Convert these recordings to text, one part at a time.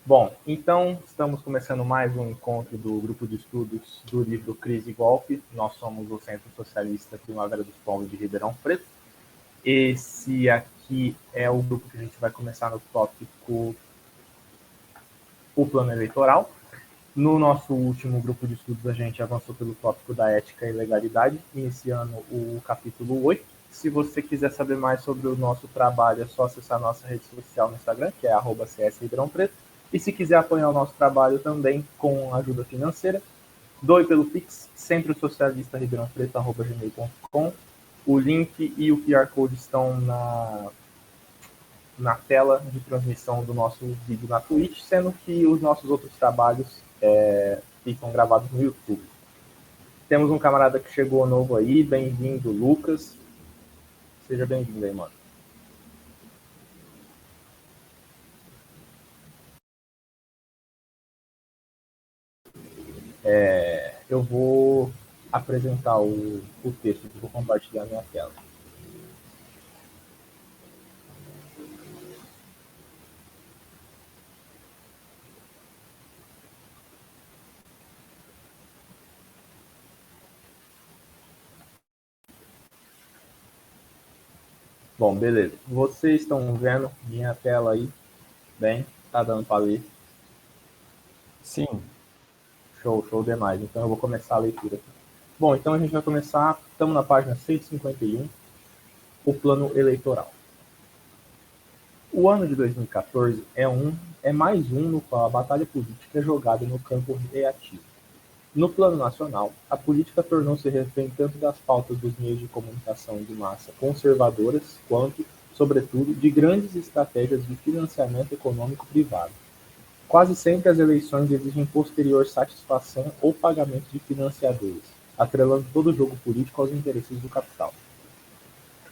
Bom, então estamos começando mais um encontro do grupo de estudos do livro Crise e Golpe. Nós somos o Centro Socialista Primavera dos Povos de Ribeirão Preto. Esse aqui é o grupo que a gente vai começar no tópico o plano eleitoral. No nosso último grupo de estudos, a gente avançou pelo tópico da ética e legalidade, iniciando o capítulo 8. Se você quiser saber mais sobre o nosso trabalho, é só acessar a nossa rede social no Instagram, que é @CS Ribeirão Preto. E se quiser apoiar o nosso trabalho também com ajuda financeira, doe pelo Pix, Centro Socialista Ribeirão Preto, @gmail.com. O link e o QR Code estão na tela de transmissão do nosso vídeo na Twitch, sendo que os nossos outros trabalhos ficam gravados no YouTube. Temos um camarada que chegou novo aí, bem-vindo, Lucas. Seja bem-vindo aí, mano. Eu vou apresentar o texto, vou compartilhar minha tela. Bom, beleza. Vocês estão vendo minha tela aí? Bem, tá dando para ler? Sim. Show demais. Então eu vou começar a leitura aqui. Bom, então a gente vai começar, estamos na página 151, o plano eleitoral. O ano de 2014 é mais um no qual a batalha política é jogada no campo reativo. No plano nacional, a política tornou-se refém tanto das pautas dos meios de comunicação de massa conservadoras, quanto, sobretudo, de grandes estratégias de financiamento econômico privado. Quase sempre as eleições exigem posterior satisfação ou pagamento de financiadores, atrelando todo o jogo político aos interesses do capital.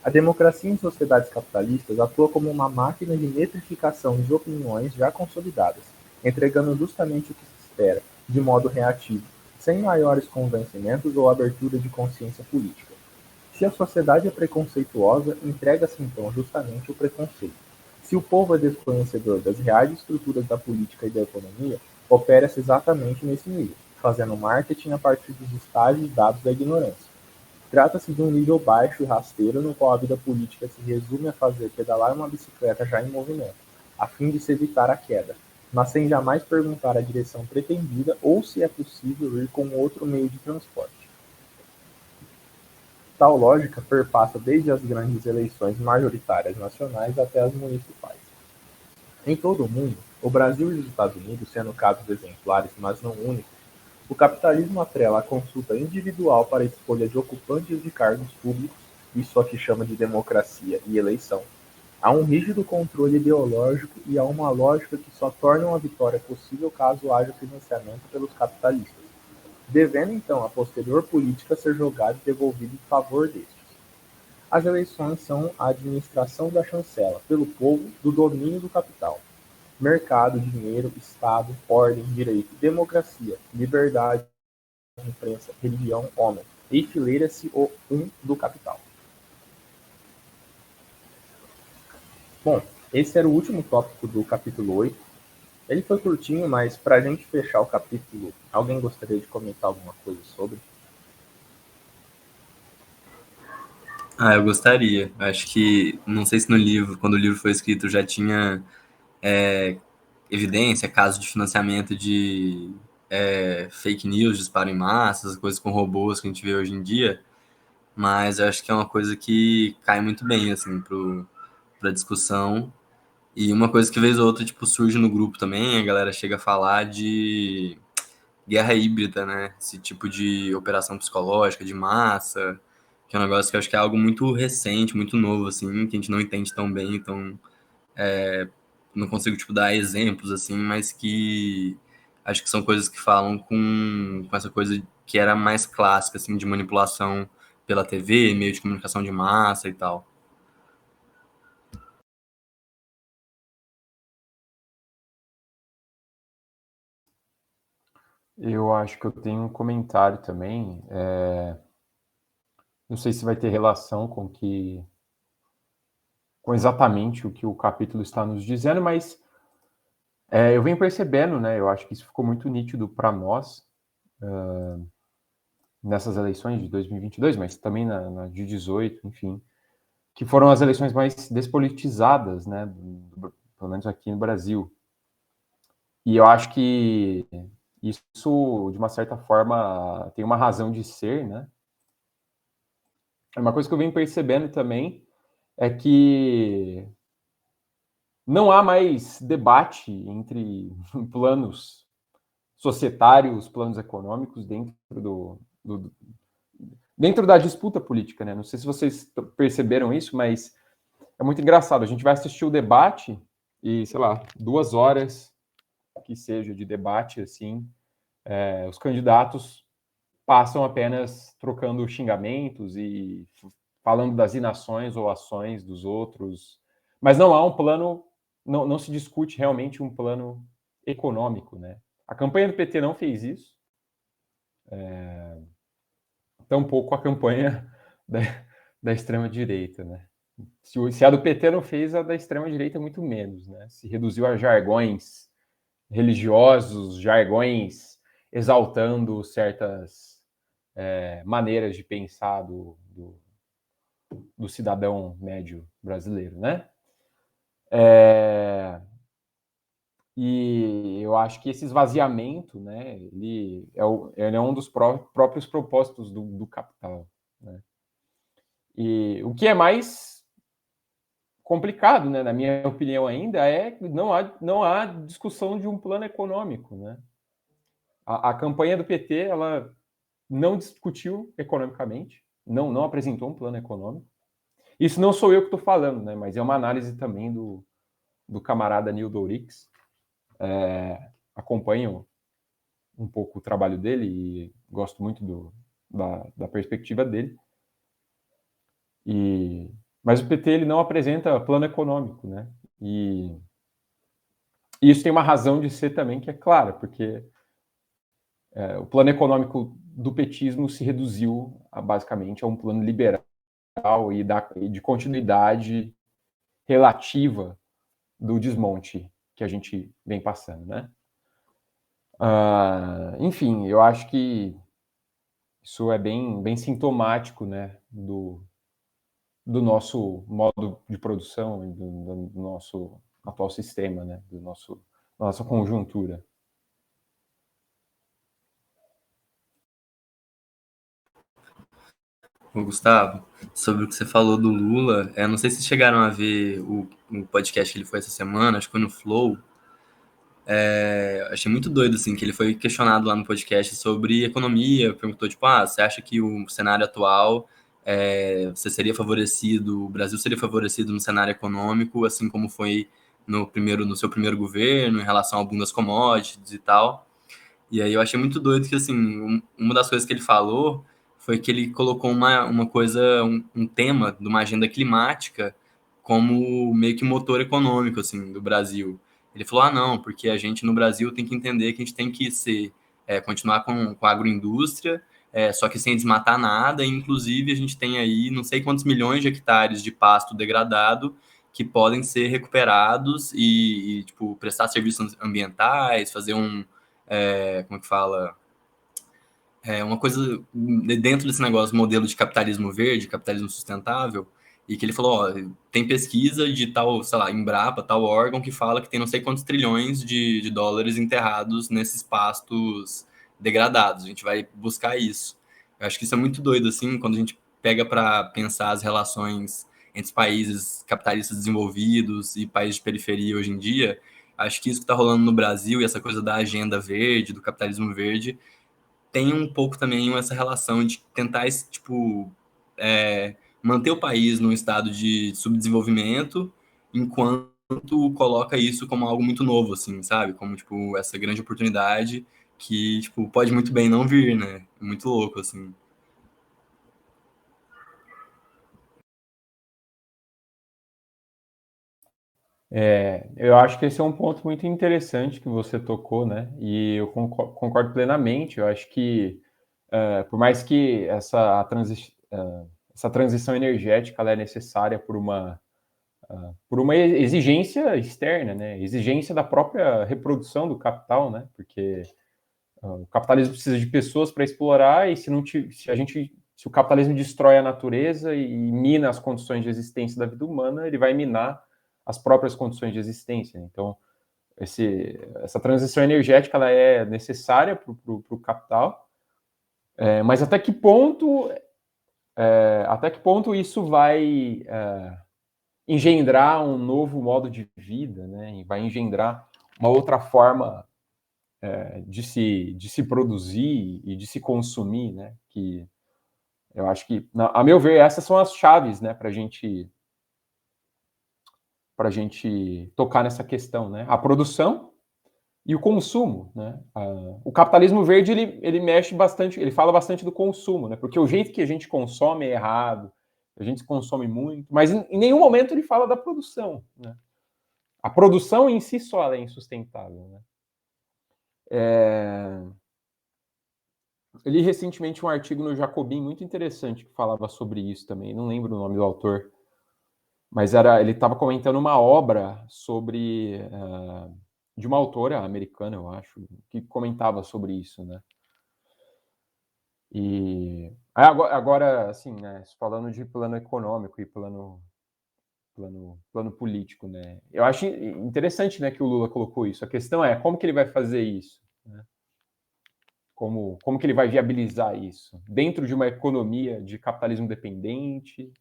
A democracia em sociedades capitalistas atua como uma máquina de metrificação de opiniões já consolidadas, entregando justamente o que se espera, de modo reativo, sem maiores convencimentos ou abertura de consciência política. Se a sociedade é preconceituosa, entrega-se então justamente o preconceito. Se o povo é desconhecedor das reais estruturas da política e da economia, opera-se exatamente nesse nível, fazendo marketing a partir dos estágios dados da ignorância. Trata-se de um nível baixo e rasteiro no qual a vida política se resume a fazer pedalar uma bicicleta já em movimento, a fim de se evitar a queda, mas sem jamais perguntar a direção pretendida ou se é possível ir com outro meio de transporte. Tal lógica perpassa desde as grandes eleições majoritárias nacionais até as municipais. Em todo o mundo, o Brasil e os Estados Unidos sendo casos exemplares, mas não únicos, o capitalismo atrela a consulta individual para a escolha de ocupantes de cargos públicos, isso aqui chama de democracia e eleição. Há um rígido controle ideológico e há uma lógica que só torna a vitória possível caso haja financiamento pelos capitalistas, devendo então a posterior política ser jogada e devolvida em favor destes. As eleições são a administração da chancela, pelo povo, do domínio do capital. Mercado, dinheiro, Estado, ordem, direito, democracia, liberdade, imprensa, religião, homem. Enfileira-se o um do capital. Bom, esse era o último tópico do capítulo 8. Ele foi curtinho, mas para a gente fechar o capítulo, alguém gostaria de comentar alguma coisa sobre? Eu gostaria. Acho que, não sei se no livro, quando o livro foi escrito, já tinha evidência, caso de financiamento de fake news, disparo em massa, coisas com robôs que a gente vê hoje em dia, mas eu acho que é uma coisa que cai muito bem, assim, pra discussão. E uma coisa que vez ou outra, tipo, surge no grupo também, a galera chega a falar de guerra híbrida, né? Esse tipo de operação psicológica, de massa, que é um negócio que eu acho que é algo muito recente, muito novo, assim, que a gente não entende tão bem, então não consigo, tipo, dar exemplos, assim, mas que acho que são coisas que falam com essa coisa que era mais clássica, assim, de manipulação pela TV, meio de comunicação de massa e tal. Eu acho que eu tenho um comentário também. Não sei se vai ter relação com exatamente o que o capítulo está nos dizendo, mas Eu venho percebendo, né? Eu acho que isso ficou muito nítido para nós nessas eleições de 2022, mas também na de 18, enfim, que foram as eleições mais despolitizadas, né? Pelo menos aqui no Brasil. E eu acho que isso, de uma certa forma, tem uma razão de ser, né? Uma coisa que eu venho percebendo também é que não há mais debate entre planos societários, planos econômicos dentro da disputa política, né? Não sei se vocês perceberam isso, mas é muito engraçado. A gente vai assistir o debate e, sei lá, 2 horas que seja de debate, assim, os candidatos passam apenas trocando xingamentos e falando das inações ou ações dos outros, mas não há um plano, não se discute realmente um plano econômico, né? A campanha do PT não fez isso, tampouco a campanha da, da extrema-direita, né? Se a do PT não fez, a da extrema-direita muito menos, né? Se reduziu a jargões religiosos, jargões exaltando certas maneiras de pensar do cidadão médio brasileiro, né? E eu acho que esse esvaziamento, né, ele é um dos próprios propósitos do capital, né? E o que é mais complicado, né, na minha opinião ainda, é que não há discussão de um plano econômico, né? A campanha do PT, ela não discutiu economicamente, não apresentou um plano econômico. Isso não sou eu que estou falando, né, mas é uma análise também do camarada Nildo Ourix. Acompanho um pouco o trabalho dele e gosto muito da perspectiva dele. Mas o PT ele não apresenta plano econômico, né? E isso tem uma razão de ser também que é clara, porque o plano econômico do petismo se reduziu basicamente a um plano liberal e de continuidade relativa do desmonte que a gente vem passando, né? Enfim, eu acho que isso é bem sintomático, né, do nosso modo de produção e do nosso atual sistema, né, da nossa conjuntura. Ô, Gustavo, sobre o que você falou do Lula, não sei se chegaram a ver o podcast que ele foi essa semana, acho que foi no Flow. Achei muito doido, assim, que ele foi questionado lá no podcast sobre economia, perguntou, tipo, você acha que o cenário atual, você seria favorecido, o Brasil seria favorecido no cenário econômico, assim como foi no seu primeiro governo, em relação ao boom das commodities e tal. E aí eu achei muito doido que, assim, uma das coisas que ele falou foi que ele colocou uma coisa, um tema de uma agenda climática como meio que motor econômico, assim, do Brasil. Ele falou, não, porque a gente no Brasil tem que entender que a gente tem que continuar com a agroindústria, só que sem desmatar nada, e inclusive a gente tem aí não sei quantos milhões de hectares de pasto degradado que podem ser recuperados e tipo, prestar serviços ambientais, fazer como é que fala? Uma coisa dentro desse negócio, modelo de capitalismo verde, capitalismo sustentável, e que ele falou, tem pesquisa de tal, sei lá, Embrapa, tal órgão, que fala que tem não sei quantos trilhões de dólares enterrados nesses pastos degradados. A gente vai buscar isso. Eu acho que isso é muito doido, assim, quando a gente pega para pensar as relações entre países capitalistas desenvolvidos e países de periferia hoje em dia. Acho que isso que está rolando no Brasil e essa coisa da agenda verde, do capitalismo verde, tem um pouco também essa relação de tentar, tipo, manter o país num estado de subdesenvolvimento, enquanto coloca isso como algo muito novo, assim, sabe? Como, tipo, essa grande oportunidade que, tipo, pode muito bem não vir, né? Muito louco, assim. Eu acho que esse é um ponto muito interessante que você tocou, né? E eu concordo plenamente. Eu acho que, por mais que essa transição energética ela é necessária por uma por uma exigência externa, né? Exigência da própria reprodução do capital, né? Porque o capitalismo precisa de pessoas para explorar, e se o capitalismo destrói a natureza e mina as condições de existência da vida humana, ele vai minar as próprias condições de existência. Então, essa transição energética ela é necessária para o capital, mas até que ponto isso vai engendrar um novo modo de vida, né? E vai engendrar uma outra forma de se produzir e de se consumir, né? Que eu acho que, a meu ver, essas são as chaves, né, para a gente tocar nessa questão, né? A produção e o consumo, né? O capitalismo verde ele mexe bastante, ele fala bastante do consumo, né? Porque o jeito que a gente consome é errado, a gente consome muito, mas em nenhum momento ele fala da produção, né? A produção em si só ela é insustentável, né? Eu li recentemente um artigo no Jacobin muito interessante que falava sobre isso também. Não lembro o nome do autor, mas ele estava comentando uma obra sobre de uma autora americana, eu acho, que comentava sobre isso, né? E agora, assim, né? Falando de plano econômico e plano político, né? Eu acho interessante, né, que o Lula colocou isso. A questão é como que ele vai fazer isso, né? Como que ele vai viabilizar isso? Dentro de uma economia de capitalismo dependente,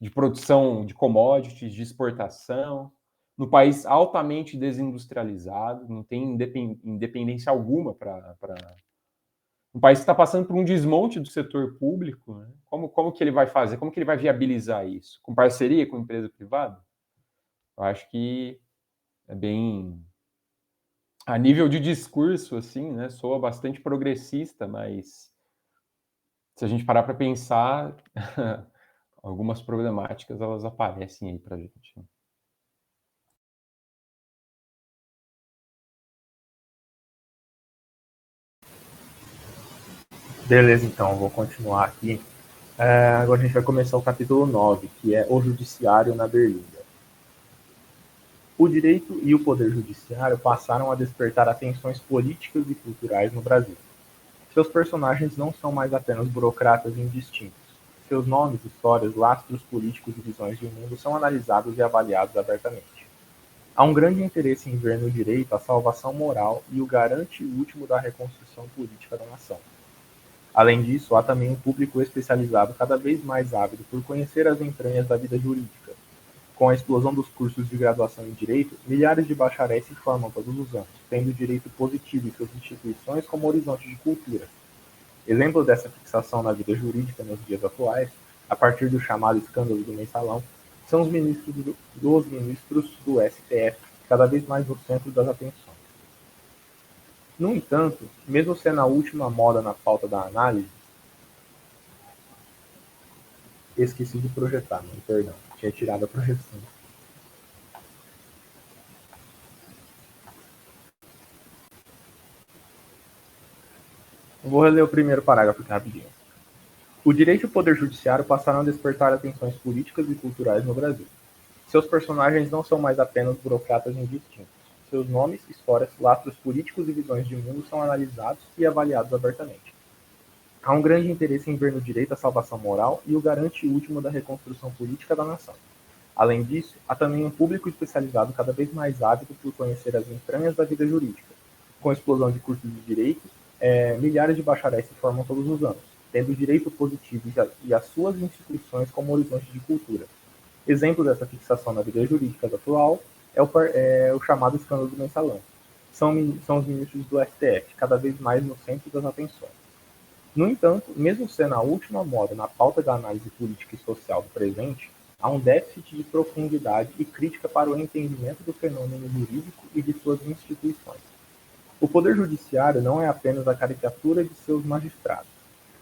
de produção de commodities, de exportação, no país altamente desindustrializado, não tem independência alguma para um país que está passando por um desmonte do setor público, né? Como que ele vai fazer? Como que ele vai viabilizar isso? Com parceria com empresa privada? Eu acho que é bem... A nível de discurso, assim, né, soa bastante progressista, mas se a gente parar para pensar, algumas problemáticas elas aparecem aí para a gente. Beleza, então, vou continuar aqui. Agora a gente vai começar o capítulo 9, que é o Judiciário na Berlinda. O direito e o poder judiciário passaram a despertar atenções políticas e culturais no Brasil. Seus personagens não são mais apenas burocratas indistintos. Seus nomes, histórias, lastros políticos e visões de mundo são analisados e avaliados abertamente. Há um grande interesse em ver no direito a salvação moral e o garante último da reconstrução política da nação. Além disso, há também um público especializado cada vez mais ávido por conhecer as entranhas da vida jurídica. Com a explosão dos cursos de graduação em Direito, milhares de bacharéis se formam todos os anos, tendo o direito positivo em suas instituições como horizonte de cultura. Exemplo dessa fixação na vida jurídica nos dias atuais, a partir do chamado escândalo do mensalão, são os ministros do STF, cada vez mais no centro das atenções. No entanto, mesmo sendo a última moda na pauta da análise, esqueci de projetar, perdão, tinha tirado a projeção. Vou reler o primeiro parágrafo aqui rapidinho. O direito e o poder judiciário passaram a despertar atenções políticas e culturais no Brasil. Seus personagens não são mais apenas burocratas indistintos. Seus nomes, histórias, lastros políticos e visões de mundo são analisados e avaliados abertamente. Há um grande interesse em ver no direito a salvação moral e o garante último da reconstrução política da nação. Além disso, há também um público especializado cada vez mais ávido por conhecer as entranhas da vida jurídica. Com a explosão de cursos de direito, milhares de bacharéis se formam todos os anos, tendo o direito positivo e as suas instituições como horizonte de cultura. Exemplo dessa fixação na vida jurídica atual é o chamado escândalo do mensalão. São os ministros do STF, cada vez mais no centro das atenções. No entanto, mesmo sendo a última moda na pauta da análise política e social do presente, há um déficit de profundidade e crítica para o entendimento do fenômeno jurídico e de suas instituições. O poder judiciário não é apenas a caricatura de seus magistrados.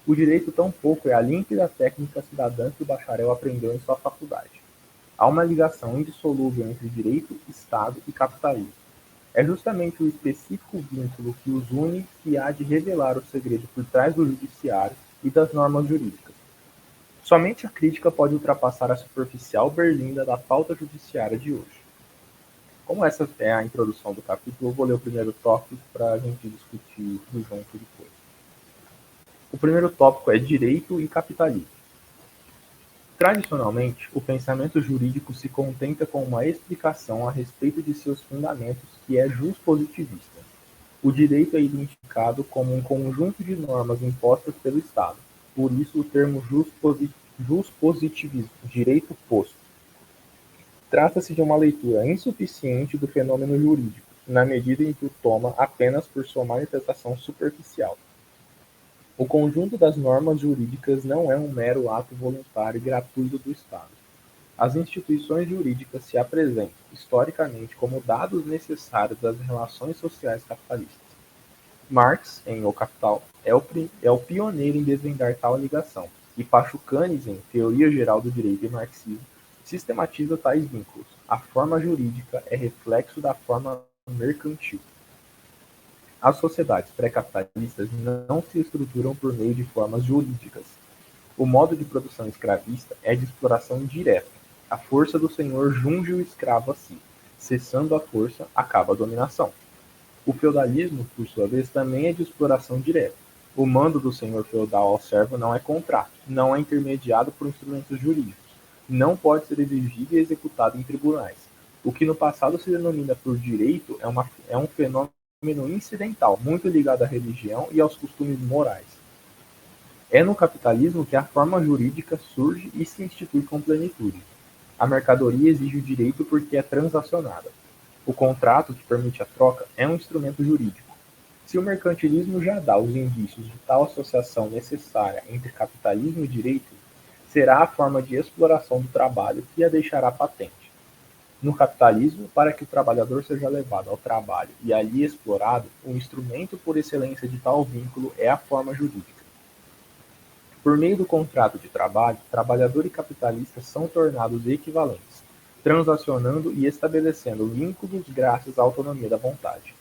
O direito tampouco é a límpida técnica cidadã que o bacharel aprendeu em sua faculdade. Há uma ligação indissolúvel entre direito, Estado e capitalismo. É justamente o específico vínculo que os une que há de revelar o segredo por trás do judiciário e das normas jurídicas. Somente a crítica pode ultrapassar a superficial berlinda da pauta judiciária de hoje. Como essa é a introdução do capítulo, eu vou ler o primeiro tópico para a gente discutir tudo junto depois. O primeiro tópico é direito e capitalismo. Tradicionalmente, o pensamento jurídico se contenta com uma explicação a respeito de seus fundamentos que é juspositivista. O direito é identificado como um conjunto de normas impostas pelo Estado. Por isso o termo juspositivismo, direito posto. Trata-se de uma leitura insuficiente do fenômeno jurídico, na medida em que o toma apenas por sua manifestação superficial. O conjunto das normas jurídicas não é um mero ato voluntário e gratuito do Estado. As instituições jurídicas se apresentam, historicamente, como dados necessários das relações sociais capitalistas. Marx, em O Capital, é o pioneiro em desvendar tal ligação, e Pachucanes, em Teoria Geral do Direito e Marxismo, sistematiza tais vínculos. A forma jurídica é reflexo da forma mercantil. As sociedades pré-capitalistas não se estruturam por meio de formas jurídicas. O modo de produção escravista é de exploração direta. A força do senhor junge o escravo a si. Cessando a força, acaba a dominação. O feudalismo, por sua vez, também é de exploração direta. O mando do senhor feudal ao servo não é contrato, não é intermediado por instrumentos jurídicos, não pode ser exigido e executado em tribunais. O que no passado se denomina por direito é um fenômeno incidental, muito ligado à religião e aos costumes morais. É no capitalismo que a forma jurídica surge e se institui com plenitude. A mercadoria exige o direito porque é transacionada. O contrato, que permite a troca, é um instrumento jurídico. Se o mercantilismo já dá os indícios de tal associação necessária entre capitalismo e direito, será a forma de exploração do trabalho que a deixará patente. No capitalismo, para que o trabalhador seja levado ao trabalho e ali explorado, o instrumento por excelência de tal vínculo é a forma jurídica. Por meio do contrato de trabalho, trabalhador e capitalista são tornados equivalentes, transacionando e estabelecendo vínculos graças à autonomia da vontade.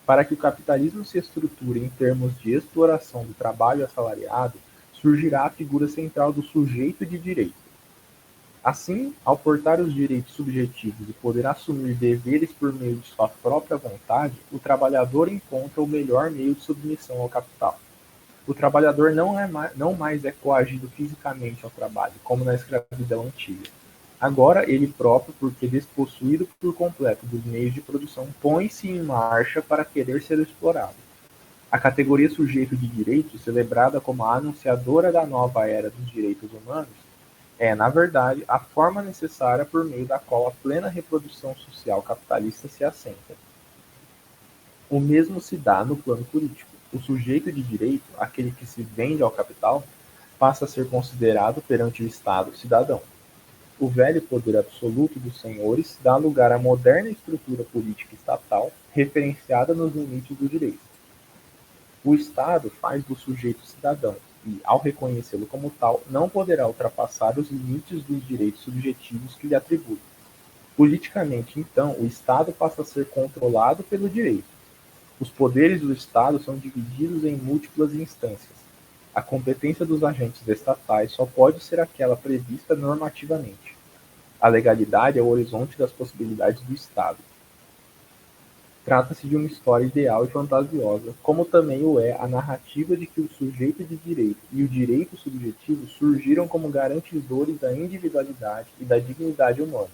Para que o capitalismo se estruture em termos de exploração do trabalho assalariado, surgirá a figura central do sujeito de direito. Assim, ao portar os direitos subjetivos e poder assumir deveres por meio de sua própria vontade, o trabalhador encontra o melhor meio de submissão ao capital. O trabalhador não mais é coagido fisicamente ao trabalho, como na escravidão antiga. Agora ele próprio, porque despossuído por completo dos meios de produção, põe-se em marcha para querer ser explorado. A categoria sujeito de direito, celebrada como a anunciadora da nova era dos direitos humanos, é, na verdade, a forma necessária por meio da qual a plena reprodução social capitalista se assenta. O mesmo se dá no plano político. O sujeito de direito, aquele que se vende ao capital, passa a ser considerado perante o Estado cidadão. O velho poder absoluto dos senhores dá lugar à moderna estrutura política estatal, referenciada nos limites do direito. O Estado faz do sujeito cidadão e, ao reconhecê-lo como tal, não poderá ultrapassar os limites dos direitos subjetivos que lhe atribui. Politicamente, então, o Estado passa a ser controlado pelo direito. Os poderes do Estado são divididos em múltiplas instâncias. A competência dos agentes estatais só pode ser aquela prevista normativamente. A legalidade é o horizonte das possibilidades do Estado. Trata-se de uma história ideal e fantasiosa, como também o é a narrativa de que o sujeito de direito e o direito subjetivo surgiram como garantidores da individualidade e da dignidade humana.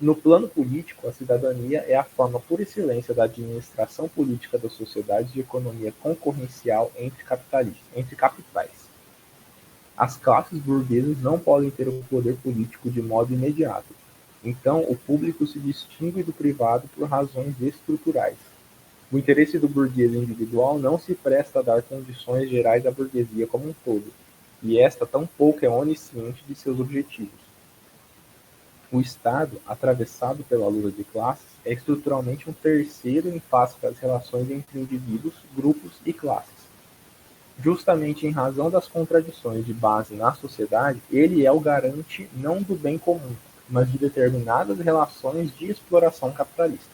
No plano político, a cidadania é a forma por excelência da administração política das sociedades de economia concorrencial entre capitais. As classes burguesas não podem ter o poder político de modo imediato. Então, o público se distingue do privado por razões estruturais. O interesse do burguês individual não se presta a dar condições gerais à burguesia como um todo, e esta tampouco é onisciente de seus objetivos. O Estado, atravessado pela luta de classes, é estruturalmente um terceiro em face das relações entre indivíduos, grupos e classes. Justamente em razão das contradições de base na sociedade, ele é o garante não do bem comum, mas de determinadas relações de exploração capitalistas.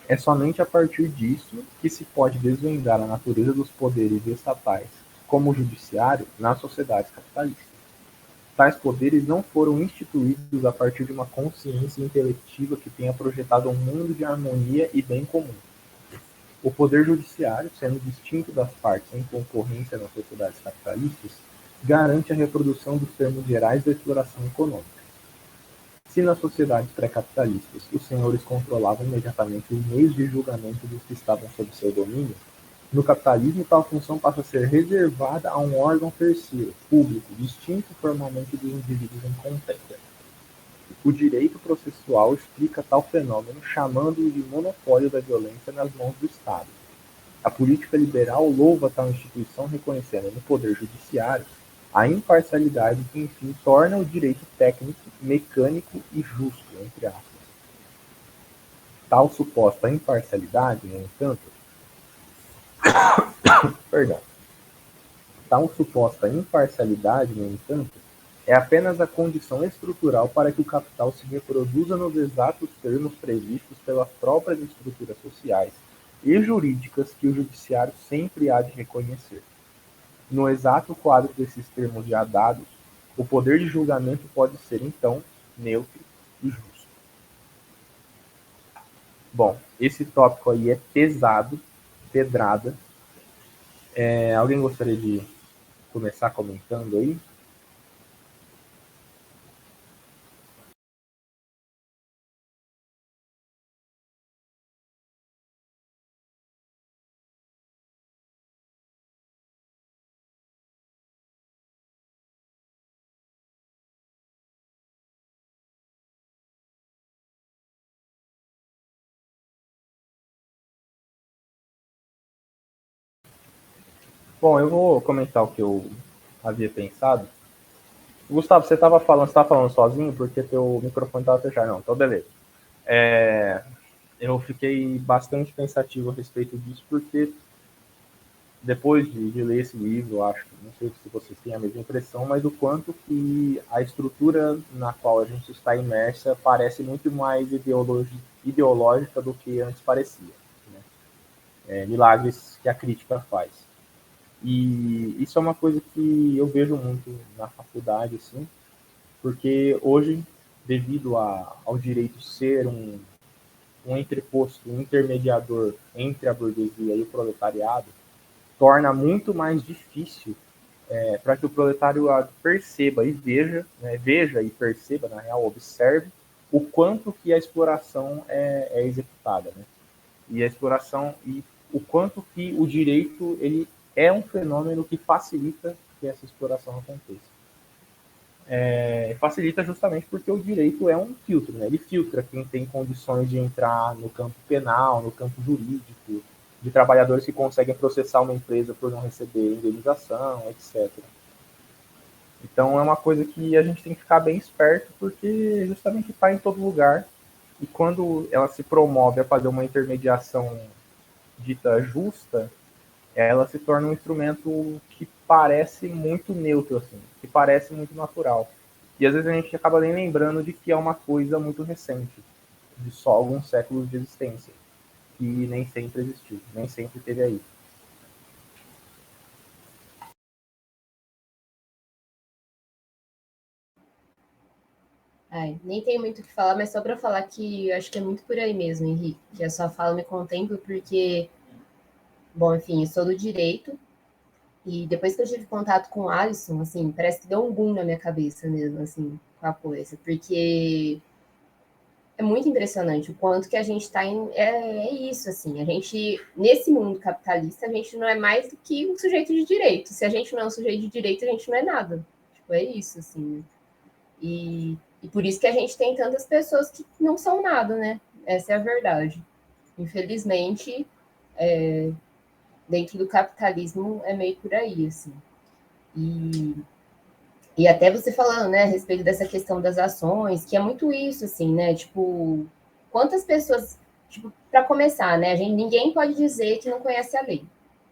É somente a partir disso que se pode desvendar a natureza dos poderes estatais, como o judiciário, nas sociedades capitalistas. Tais poderes não foram instituídos a partir de uma consciência intelectiva que tenha projetado um mundo de harmonia e bem comum. O poder judiciário, sendo distinto das partes em concorrência nas sociedades capitalistas, garante a reprodução dos termos gerais da exploração econômica. Se nas sociedades pré-capitalistas os senhores controlavam imediatamente os meios de julgamento dos que estavam sob seu domínio, no capitalismo tal função passa a ser reservada a um órgão terceiro, público, distinto formalmente dos indivíduos em contenda. O direito processual explica tal fenômeno, chamando-o de monopólio da violência nas mãos do Estado. A política liberal louva tal instituição, reconhecendo no poder judiciário a imparcialidade que, enfim, torna o direito técnico, mecânico e justo, entre aspas. Tal suposta imparcialidade, no entanto, é apenas a condição estrutural para que o capital se reproduza nos exatos termos previstos pelas próprias estruturas sociais e jurídicas que o judiciário sempre há de reconhecer. No exato quadro desses termos já dados, o poder de julgamento pode ser, então, neutro e justo. Bom, esse tópico aí é pesado, pedrada. Alguém gostaria de começar comentando aí? Bom, eu vou comentar o que eu havia pensado. Gustavo, você estava falando sozinho porque teu microfone estava fechado. Não, então beleza. Eu fiquei bastante pensativo a respeito disso porque depois de ler esse livro, eu acho, não sei se vocês têm a mesma impressão, mas o quanto que a estrutura na qual a gente está imersa parece muito mais ideológica do que antes parecia. Né? Milagres que a crítica faz. E isso é uma coisa que eu vejo muito na faculdade, assim, porque hoje, devido ao direito ser um entreposto, um intermediador entre a burguesia e o proletariado, torna muito mais difícil para que o proletariado perceba e veja e perceba, na real, observe o quanto que a exploração é executada, né? E a exploração e o quanto que o direito ele é um fenômeno que facilita que essa exploração aconteça. Facilita justamente porque o direito é um filtro, né? Ele filtra quem tem condições de entrar no campo penal, no campo jurídico, de trabalhadores que conseguem processar uma empresa por não receber indenização, etc. Então é uma coisa que a gente tem que ficar bem esperto, porque justamente está em todo lugar, e quando ela se promove a fazer uma intermediação dita justa, ela se torna um instrumento que parece muito neutro, assim, que parece muito natural. E às vezes a gente acaba nem lembrando de que é uma coisa muito recente, de só alguns séculos de existência, que nem sempre existiu, nem sempre teve aí. Nem tenho muito o que falar, mas só para falar que eu acho que é muito por aí mesmo, Henrique, que a sua fala me contempla, porque, bom, enfim, eu sou do direito, e depois que eu tive contato com o Alisson, assim, parece que deu um boom na minha cabeça mesmo, assim, com a coisa, porque é muito impressionante o quanto que a gente está em... É isso, assim, a gente, nesse mundo capitalista, a gente não é mais do que um sujeito de direito. Se a gente não é um sujeito de direito, a gente não é nada. Tipo, é isso, assim. E por isso que a gente tem tantas pessoas que não são nada, né? Essa é a verdade. Infelizmente, dentro do capitalismo é meio por aí, assim. E até você falando, né, a respeito dessa questão das ações, que é muito isso, assim, né? Tipo, quantas pessoas, tipo, para começar, né? Ninguém pode dizer que não conhece a lei.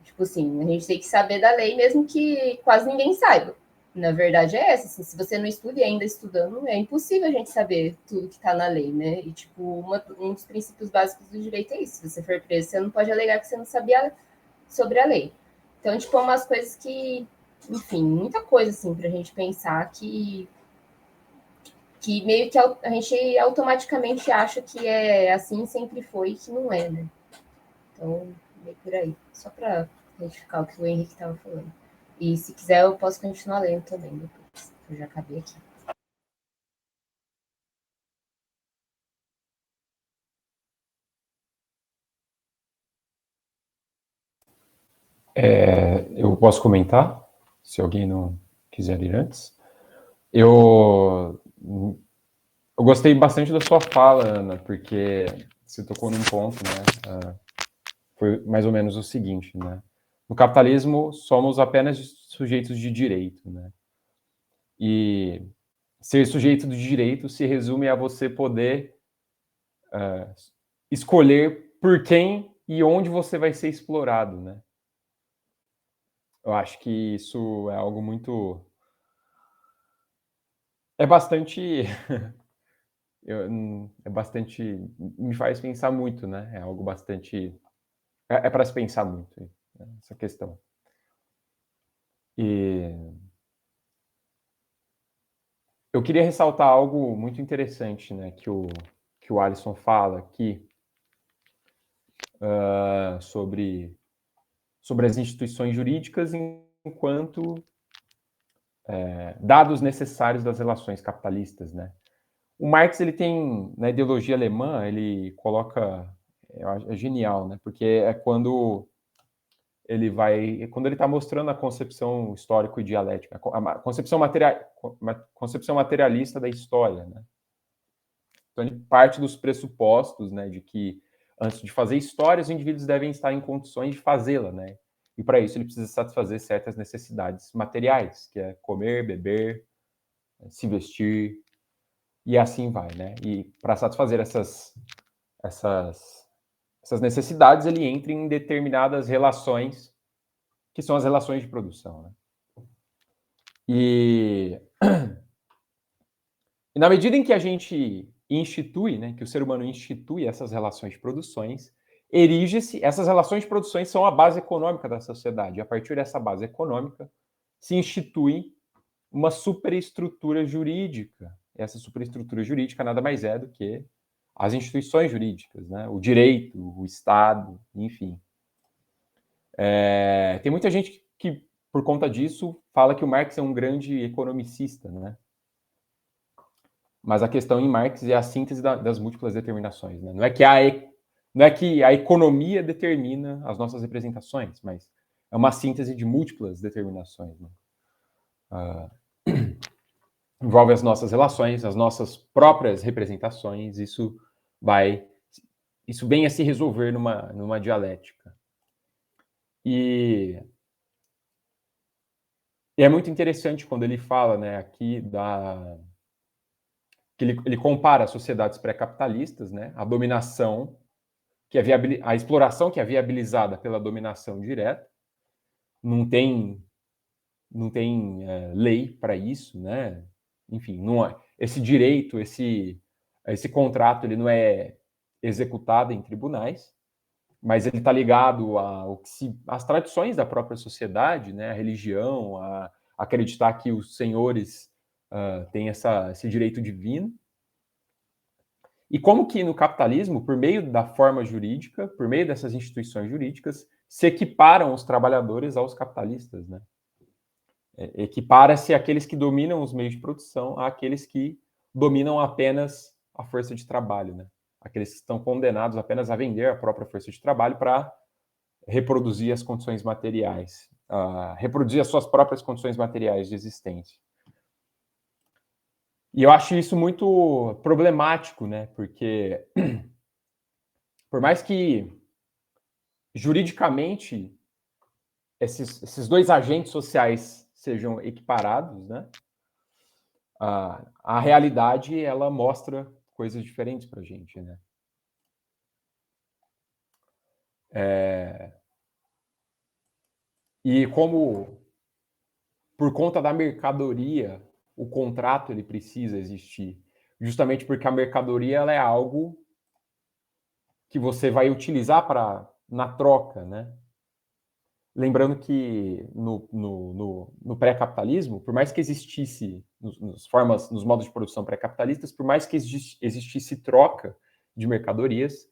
Tipo assim, a gente tem que saber da lei, mesmo que quase ninguém saiba. Na verdade é essa, assim, se você não estuda e ainda estudando, é impossível a gente saber tudo que está na lei, né? E, tipo, um dos princípios básicos do direito é isso. Se você for preso, você não pode alegar que você não sabia sobre a lei. Então, tipo, é umas coisas que, enfim, muita coisa, assim, pra gente pensar que meio que a gente automaticamente acha que é assim, sempre foi, e que não é, né? Então, meio por aí. Só para retificar o que o Henrique estava falando. E se quiser, eu posso continuar lendo também depois. Eu já acabei aqui. Eu posso comentar, se alguém não quiser ir antes. Eu gostei bastante da sua fala, Ana, porque você tocou num ponto, né? Foi mais ou menos o seguinte, né? No capitalismo, somos apenas sujeitos de direito, né? E ser sujeito de direito se resume a você poder escolher por quem e onde você vai ser explorado, né? Eu acho que isso é algo muito... É bastante... é bastante... Me faz pensar muito, né? É algo bastante... É para se pensar muito, né? Essa questão. E eu queria ressaltar algo muito interessante, né? Que o Alisson fala aqui sobre as instituições jurídicas enquanto dados necessários das relações capitalistas, né? O Marx, ele tem, na ideologia alemã, ele coloca, eu acho, é genial, né? Porque é quando ele está mostrando a concepção histórico e dialética, a concepção materialista da história, né? Então ele parte dos pressupostos, né, de que antes de fazer história, os indivíduos devem estar em condições de fazê-la, né? E para isso ele precisa satisfazer certas necessidades materiais, que é comer, beber, se vestir, e assim vai, né? E para satisfazer essas necessidades, ele entra em determinadas relações, que são as relações de produção, né? E na medida em que a gente institui, né, que o ser humano institui essas relações de produções, erige-se, essas relações de produções são a base econômica da sociedade. E a partir dessa base econômica, se institui uma superestrutura jurídica. Essa superestrutura jurídica nada mais é do que as instituições jurídicas, né? O direito, o Estado, enfim. Tem muita gente que, por conta disso, fala que o Marx é um grande economicista, né? Mas a questão em Marx é a síntese das múltiplas determinações, né? Não é que a economia determina as nossas representações, mas é uma síntese de múltiplas determinações, né? Envolve as nossas relações, as nossas próprias representações, isso vem a se resolver numa dialética. E é muito interessante quando ele fala, né, aqui que ele compara as sociedades pré-capitalistas, né, a dominação, a exploração que é viabilizada pela dominação direta, não tem lei para isso, né? Enfim, esse direito, esse contrato, ele não é executado em tribunais, mas ele está ligado às tradições da própria sociedade, né? A religião, a acreditar que os senhores têm esse direito divino. E como que no capitalismo, por meio da forma jurídica, por meio dessas instituições jurídicas, se equiparam os trabalhadores aos capitalistas, né? Equipara-se aqueles que dominam os meios de produção àqueles que dominam apenas a força de trabalho, né? Aqueles que estão condenados apenas a vender a própria força de trabalho para reproduzir as condições materiais, reproduzir as suas próprias condições materiais de existência. E eu acho isso muito problemático, né? Porque por mais que juridicamente esses dois agentes sociais sejam equiparados, né? A realidade, ela mostra coisas diferentes para a gente, né? E como, por conta da mercadoria, o contrato ele precisa existir, justamente porque a mercadoria ela é algo que você vai utilizar na troca, né? lembrando que no pré-capitalismo, por mais que existisse, nos modos de produção pré-capitalistas, por mais que existisse troca de mercadorias,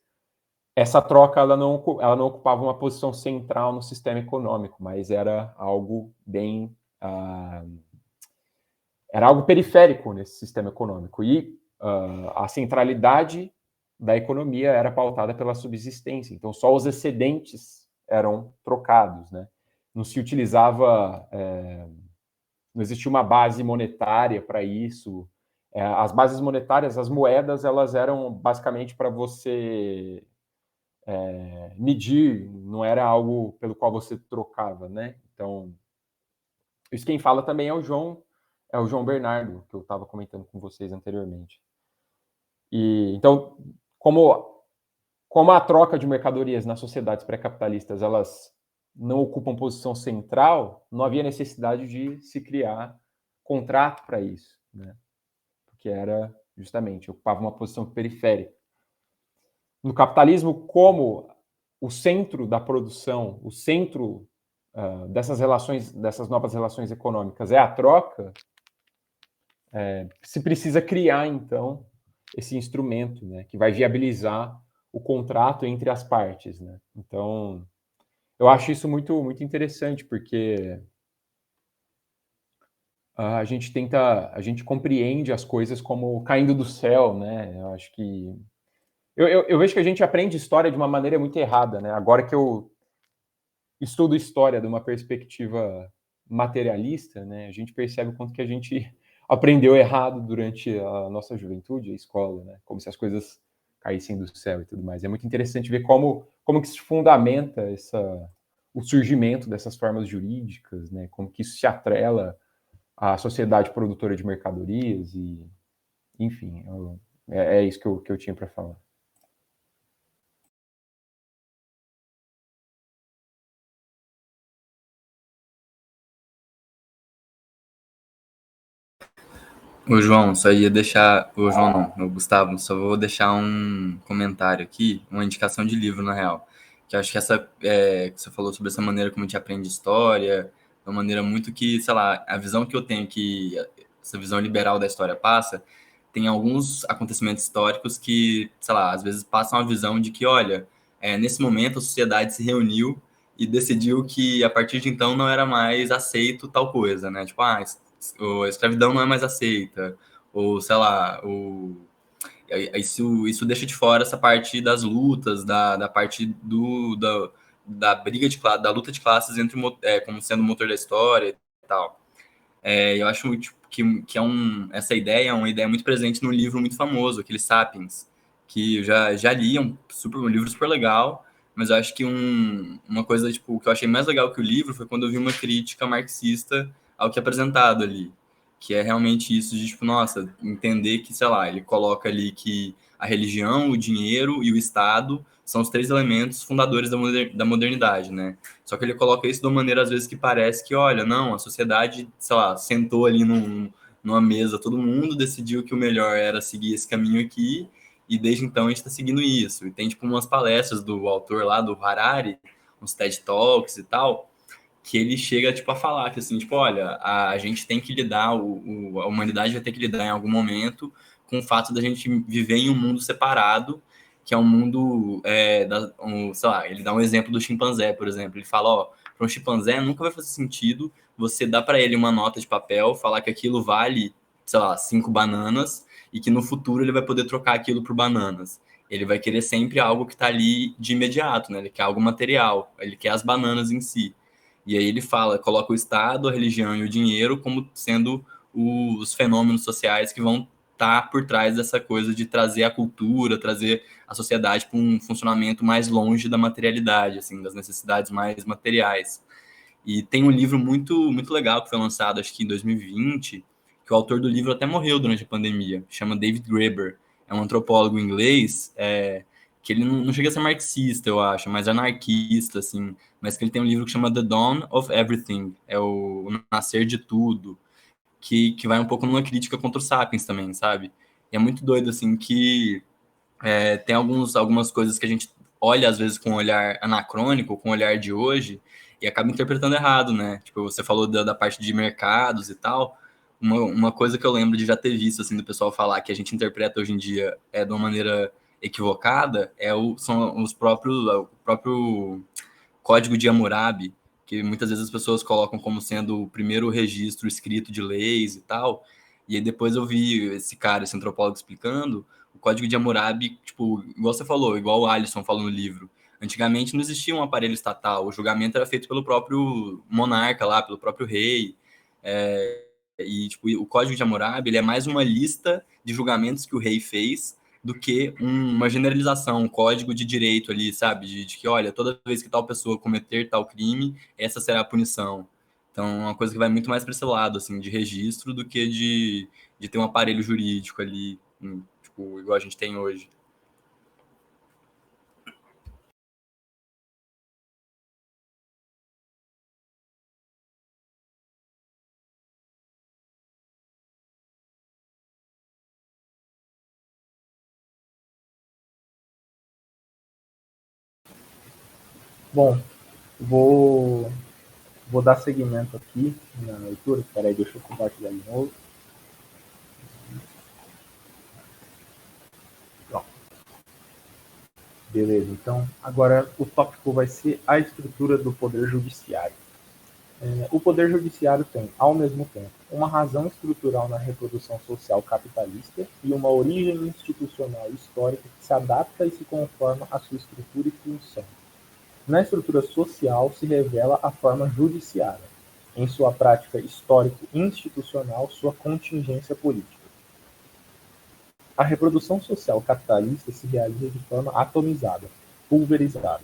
essa troca ela não ocupava uma posição central no sistema econômico, mas era algo bem... era algo periférico nesse sistema econômico. E a centralidade da economia era pautada pela subsistência. Então, só os excedentes eram trocados, né? Não se utilizava... não existia uma base monetária para isso. As bases monetárias, as moedas, elas eram basicamente para você medir, não era algo pelo qual você trocava, né? Então, isso quem fala também é o João Bernardo, que eu estava comentando com vocês anteriormente. E então, como a troca de mercadorias nas sociedades pré-capitalistas, elas não ocupam posição central, não havia necessidade de se criar contrato para isso, né? Porque era justamente, ocupava uma posição periférica. No capitalismo, como o centro da produção, o centro dessas relações, dessas novas relações econômicas é a troca, se precisa criar, então, esse instrumento, né, que vai viabilizar o contrato entre as partes, né? Então, eu acho isso muito, muito interessante, porque a gente compreende as coisas como caindo do céu, né? Eu acho que eu vejo que a gente aprende história de uma maneira muito errada, né? Agora que eu estudo história de uma perspectiva materialista, né? A gente percebe o quanto que a gente aprendeu errado durante a nossa juventude, a escola, né? Como se as coisas caíssem do céu e tudo mais. É muito interessante ver como que se fundamenta o surgimento dessas formas jurídicas, né? Como que isso se atrela à sociedade produtora de mercadorias e, enfim, é isso que eu tinha para falar. Ô, João, só ia deixar. Ô, João, não, ô, Gustavo, só vou deixar um comentário aqui, uma indicação de livro, na real. Que eu acho que que você falou sobre essa maneira como a gente aprende história, uma maneira muito que, sei lá, a visão que eu tenho que essa visão liberal da história passa, tem alguns acontecimentos históricos que, sei lá, às vezes passam a visão de que, olha, nesse momento a sociedade se reuniu e decidiu que a partir de então não era mais aceito tal coisa, né? Tipo, a escravidão não é mais aceita, ou sei lá, isso deixa de fora essa parte das lutas, da parte da briga de classe, da luta de classes como sendo o motor da história e tal. Eu acho tipo, que essa ideia é uma ideia muito presente num livro muito famoso, aquele Sapiens, que eu já li, um livro super legal, mas eu acho que uma coisa tipo, que eu achei mais legal que o livro foi quando eu vi uma crítica marxista ao que é apresentado ali, que é realmente isso de, tipo, nossa, entender que, sei lá, ele coloca ali que a religião, o dinheiro e o Estado são os três elementos fundadores da modernidade, né? Só que ele coloca isso de uma maneira, às vezes, que parece que, olha, não, a sociedade, sei lá, sentou ali numa mesa, todo mundo decidiu que o melhor era seguir esse caminho aqui, e desde então a gente está seguindo isso. E tem, tipo, umas palestras do autor lá, do Harari, uns TED Talks e tal, que ele chega, tipo, a falar que, assim, tipo, olha, a gente tem que lidar, a humanidade vai ter que lidar em algum momento com o fato da gente viver em um mundo separado, que é um mundo, sei lá, ele dá um exemplo do chimpanzé, por exemplo. Ele fala, ó, para um chimpanzé nunca vai fazer sentido você dar para ele uma nota de papel, falar que aquilo vale, sei lá, 5 bananas, e que no futuro ele vai poder trocar aquilo por bananas. Ele vai querer sempre algo que está ali de imediato, né? Ele quer algo material, ele quer as bananas em si. E aí ele coloca o Estado, a religião e o dinheiro como sendo os fenômenos sociais que vão estar por trás dessa coisa de trazer a cultura, trazer a sociedade para um funcionamento mais longe da materialidade, assim, das necessidades mais materiais. E tem um livro muito, muito legal que foi lançado, acho que em 2020, que o autor do livro até morreu durante a pandemia, chama David Graeber. É um antropólogo inglês, que ele não chega a ser marxista, eu acho, mas anarquista, assim, mas que ele tem um livro que chama The Dawn of Everything, é o Nascer de Tudo, que vai um pouco numa crítica contra o Sapiens também, sabe? E é muito doido, assim, que tem algumas coisas que a gente olha, às vezes, com um olhar anacrônico, com um olhar de hoje, e acaba interpretando errado, né? Tipo, você falou da parte de mercados e tal. Uma coisa que eu lembro de já ter visto, assim, do pessoal falar que a gente interpreta hoje em dia de uma maneira equivocada, são o próprio Código de Hammurabi, que muitas vezes as pessoas colocam como sendo o primeiro registro escrito de leis e tal. E aí depois eu vi esse antropólogo, explicando o Código de Hammurabi, tipo, igual você falou, igual o Alisson falou no livro. Antigamente não existia um aparelho estatal, o julgamento era feito pelo próprio monarca lá, pelo próprio rei. E tipo, o Código de Hammurabi, ele é mais uma lista de julgamentos que o rei fez do que uma generalização, um código de direito ali, sabe? De que, olha, toda vez que tal pessoa cometer tal crime, essa será a punição. Então, é uma coisa que vai muito mais para esse lado, assim, de registro do que de ter um aparelho jurídico ali, tipo, igual a gente tem hoje. Bom, vou dar seguimento aqui na leitura. Espera aí, deixa eu compartilhar de novo. Pronto. Beleza, então agora o tópico vai ser a estrutura do Poder Judiciário. O Poder Judiciário tem, ao mesmo tempo, uma razão estrutural na reprodução social capitalista e uma origem institucional histórica que se adapta e se conforma à sua estrutura e função. Na estrutura social se revela a forma judiciária, em sua prática histórico-institucional, sua contingência política. A reprodução social capitalista se realiza de forma atomizada, pulverizada.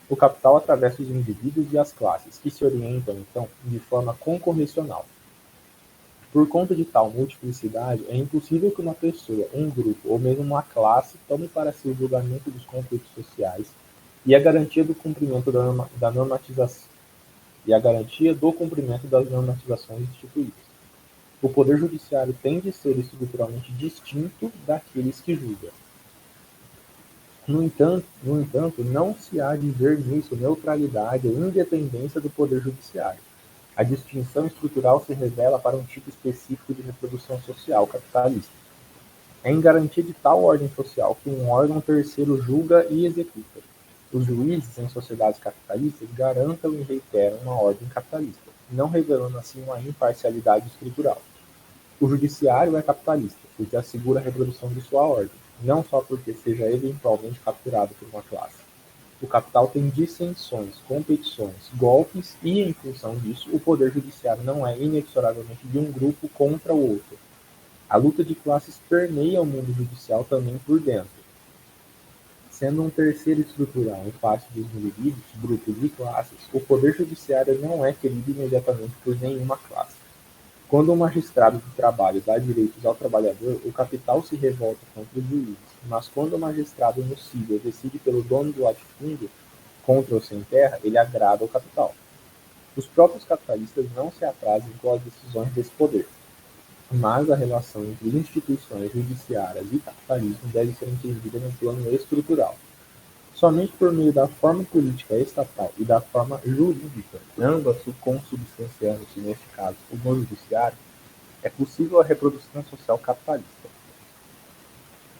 O capital atravessa os indivíduos e as classes, que se orientam, então, de forma concorrecional. Por conta de tal multiplicidade, é impossível que uma pessoa, um grupo ou mesmo uma classe tome para si o julgamento dos conflitos sociais e a garantia do cumprimento da normatização e a garantia do cumprimento das normatizações instituídas. O poder judiciário tem de ser estruturalmente distinto daqueles que julgam. No entanto, não se há de ver nisso neutralidade ou independência do poder judiciário. A distinção estrutural se revela para um tipo específico de reprodução social capitalista. É em garantia de tal ordem social que um órgão terceiro julga e executa. Os juízes em sociedades capitalistas garantam e reiteram uma ordem capitalista, não revelando assim uma imparcialidade estrutural. O judiciário é capitalista, porque assegura a reprodução de sua ordem, não só porque seja eventualmente capturado por uma classe. O capital tem dissensões, competições, golpes e, em função disso, o poder judiciário não é inexoravelmente de um grupo contra o outro. A luta de classes permeia o mundo judicial também por dentro. Sendo um terceiro estrutural em face dos indivíduos, grupos e classes, o poder judiciário não é querido imediatamente por nenhuma classe. Quando o magistrado do trabalho dá direitos ao trabalhador, o capital se revolta contra os juízes, mas quando o magistrado nocível decide pelo dono do latifúndio contra o sem terra, ele agrada ao capital. Os próprios capitalistas não se atrasam com as decisões desse poder, mas a relação entre instituições judiciárias e capitalismo deve ser entendida no plano estrutural. Somente por meio da forma política estatal e da forma jurídica, ambas consubstanciando-se, neste caso, o judiciário, é possível a reprodução social capitalista.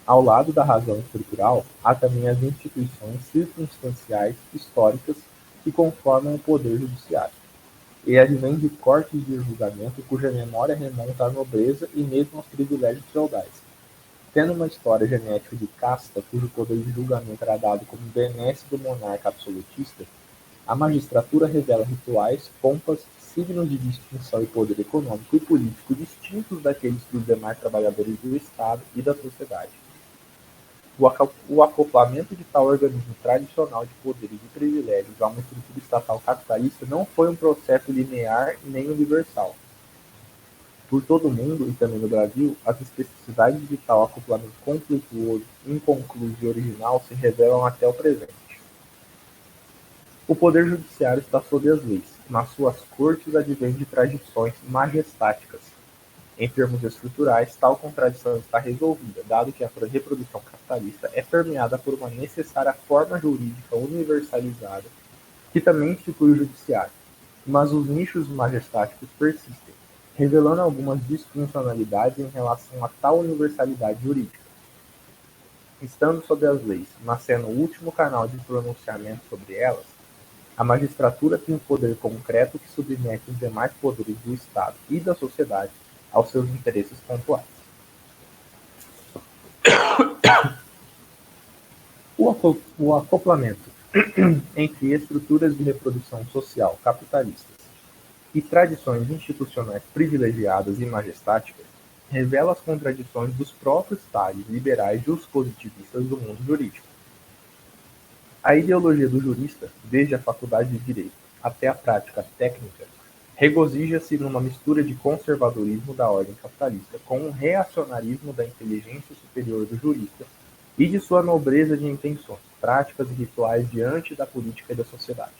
Ao lado da razão estrutural, há também as instituições circunstanciais históricas que conformam o poder judiciário. E advém de cortes de julgamento cuja memória remonta à nobreza e mesmo aos privilégios feudais. Tendo uma história genética de casta, cujo poder de julgamento era dado como benesse do monarca absolutista, a magistratura revela rituais, pompas, signos de distinção e poder econômico e político distintos daqueles dos demais trabalhadores do Estado e da sociedade. O acoplamento de tal organismo tradicional de poderes e privilégios a uma estrutura estatal capitalista não foi um processo linear nem universal. Por todo o mundo, e também no Brasil, as especificidades de tal acoplamento conflituoso, inconcluso e original se revelam até o presente. O poder judiciário está sob as leis, mas suas cortes advêm de tradições majestáticas. Em termos estruturais, tal contradição está resolvida, dado que a reprodução capitalista é permeada por uma necessária forma jurídica universalizada, que também institui o judiciário. Mas os nichos majestáticos persistem, revelando algumas disfuncionalidades em relação a tal universalidade jurídica. Estando sob as leis, mas sendo o último canal de pronunciamento sobre elas, a magistratura tem o poder concreto que submete os demais poderes do Estado e da sociedade aos seus interesses pontuais. O acoplamento entre estruturas de reprodução social capitalistas e tradições institucionais privilegiadas e majestáticas revela as contradições dos próprios tais liberais positivistas do mundo jurídico. A ideologia do jurista, desde a faculdade de Direito até a prática técnica, regozija-se numa mistura de conservadorismo da ordem capitalista com um reacionarismo da inteligência superior do jurista e de sua nobreza de intenções, práticas e rituais diante da política e da sociedade.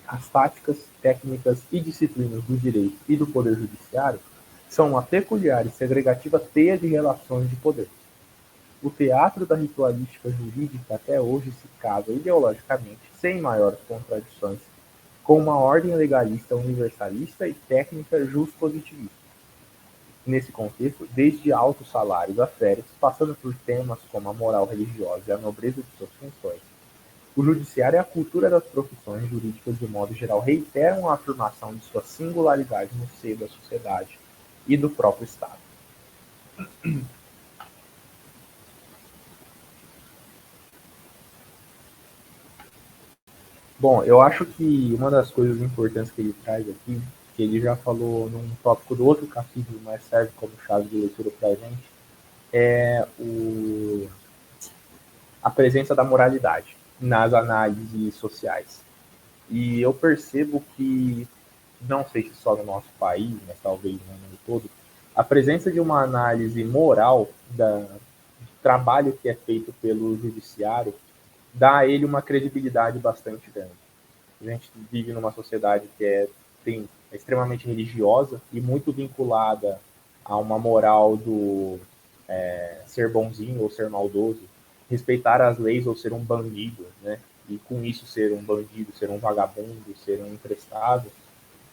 As táticas, técnicas e disciplinas do direito e do poder judiciário são uma peculiar e segregativa teia de relações de poder. O teatro da ritualística jurídica até hoje se casa ideologicamente, sem maiores contradições, com uma ordem legalista universalista e técnica justpositivista. Nesse contexto, desde altos salários a férias, passando por temas como a moral religiosa e a nobreza de suas funções, o judiciário e a cultura das profissões jurídicas, de modo geral, reiteram a afirmação de sua singularidade no seio da sociedade e do próprio Estado. Bom, eu acho que uma das coisas importantes que ele traz aqui, que ele já falou num tópico do outro capítulo, mas serve como chave de leitura para a gente, é a presença da moralidade nas análises sociais. E eu percebo que, não sei se só no nosso país, mas talvez no mundo todo, a presença de uma análise moral do trabalho que é feito pelo judiciário dá a ele uma credibilidade bastante grande. A gente vive numa sociedade que é extremamente religiosa e muito vinculada a uma moral do ser bonzinho ou ser maldoso, respeitar as leis ou ser um bandido, né? E com isso ser um bandido, ser um vagabundo, ser um imprestável,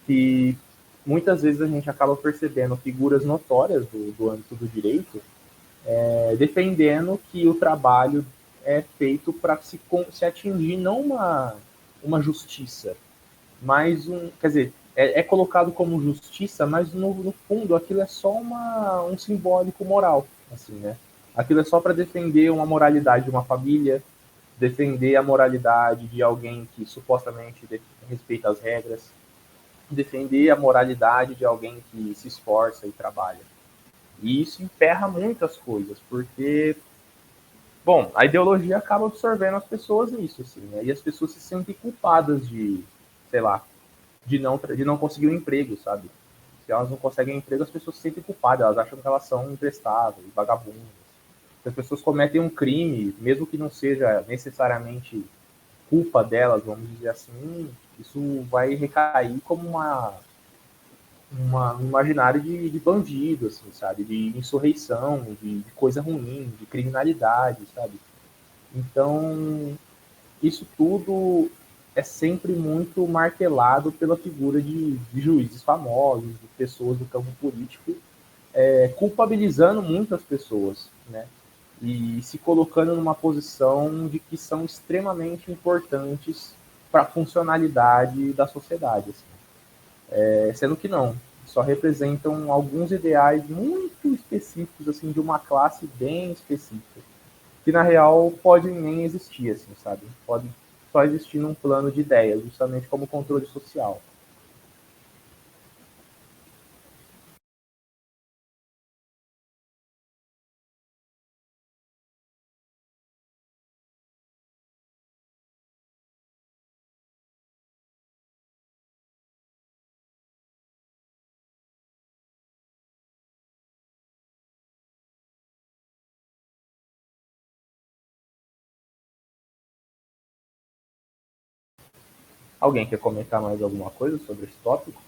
que muitas vezes a gente acaba percebendo figuras notórias do âmbito do direito defendendo que o trabalho é feito para se atingir não uma justiça, mas quer dizer, é colocado como justiça, mas no fundo aquilo é só um simbólico moral, assim, né? Aquilo é só para defender uma moralidade de uma família, defender a moralidade de alguém que supostamente respeita as regras, defender a moralidade de alguém que se esforça e trabalha. E isso emperra muitas coisas, porque, bom, a ideologia acaba absorvendo as pessoas nisso, assim, né? E as pessoas se sentem culpadas de, sei lá, de não conseguir um emprego, sabe? Se elas não conseguem um emprego, as pessoas se sentem culpadas, elas acham que elas são imprestáveis, vagabundas. Se as pessoas cometem um crime, mesmo que não seja necessariamente culpa delas, vamos dizer assim, isso vai recair como um imaginário de bandido, assim, sabe? De insurreição, de coisa ruim, de criminalidade, sabe? Então, isso tudo é sempre muito martelado pela figura de juízes famosos, de pessoas do campo político, culpabilizando muitas pessoas, né? E se colocando numa posição de que são extremamente importantes para a funcionalidade da sociedade, assim. Sendo que não, só representam alguns ideais muito específicos, assim, de uma classe bem específica, que na real podem nem existir, assim, sabe? Pode só existir num plano de ideias, justamente como controle social. Alguém quer comentar mais alguma coisa sobre esse tópico?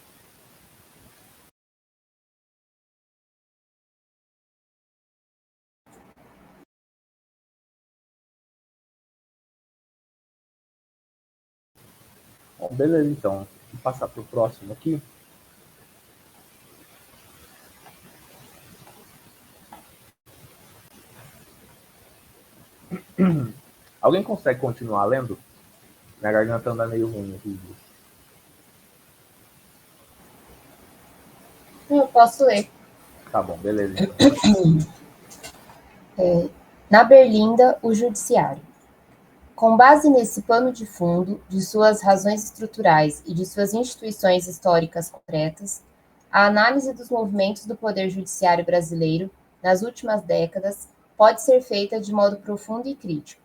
Bom, beleza, então. Vou passar para o próximo aqui. Alguém consegue continuar lendo? Minha garganta anda meio ruim aqui. Eu posso ler. Tá bom, beleza. Então. Na Berlinda, o Judiciário. Com base nesse pano de fundo, de suas razões estruturais e de suas instituições históricas concretas, a análise dos movimentos do poder judiciário brasileiro nas últimas décadas pode ser feita de modo profundo e crítico.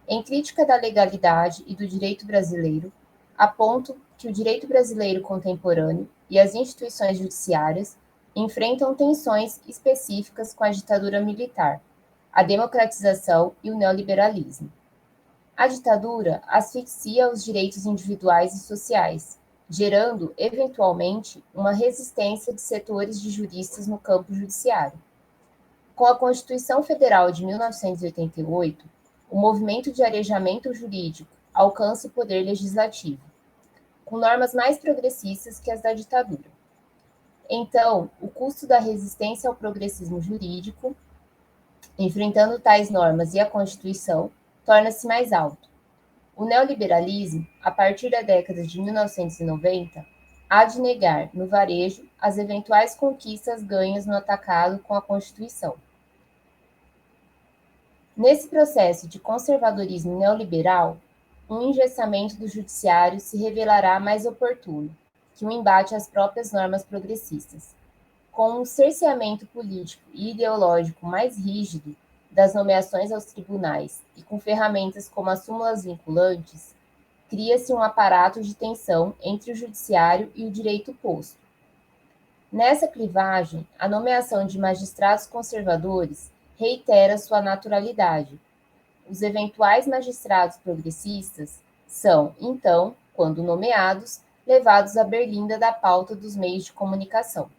Em crítica da legalidade e do direito brasileiro, aponto que o direito brasileiro contemporâneo e as instituições judiciárias enfrentam tensões específicas com a ditadura militar, a democratização e o neoliberalismo. A ditadura asfixia os direitos individuais e sociais, gerando, eventualmente, uma resistência de setores de juristas no campo judiciário. Com a Constituição Federal de 1988, o movimento de arejamento jurídico alcança o poder legislativo, com normas mais progressistas que as da ditadura. Então, o custo da resistência ao progressismo jurídico, enfrentando tais normas e a Constituição, torna-se mais alto. O neoliberalismo, a partir da década de 1990, há de negar, no varejo, as eventuais conquistas ganhas no atacado com a Constituição. Nesse processo de conservadorismo neoliberal, um engessamento do judiciário se revelará mais oportuno que um embate às próprias normas progressistas. Com um cerceamento político e ideológico mais rígido das nomeações aos tribunais e com ferramentas como as súmulas vinculantes, cria-se um aparato de tensão entre o judiciário e o direito posto. Nessa clivagem, a nomeação de magistrados conservadores reitera sua naturalidade. Os eventuais magistrados progressistas são, então, quando nomeados, levados à berlinda da pauta dos meios de comunicação.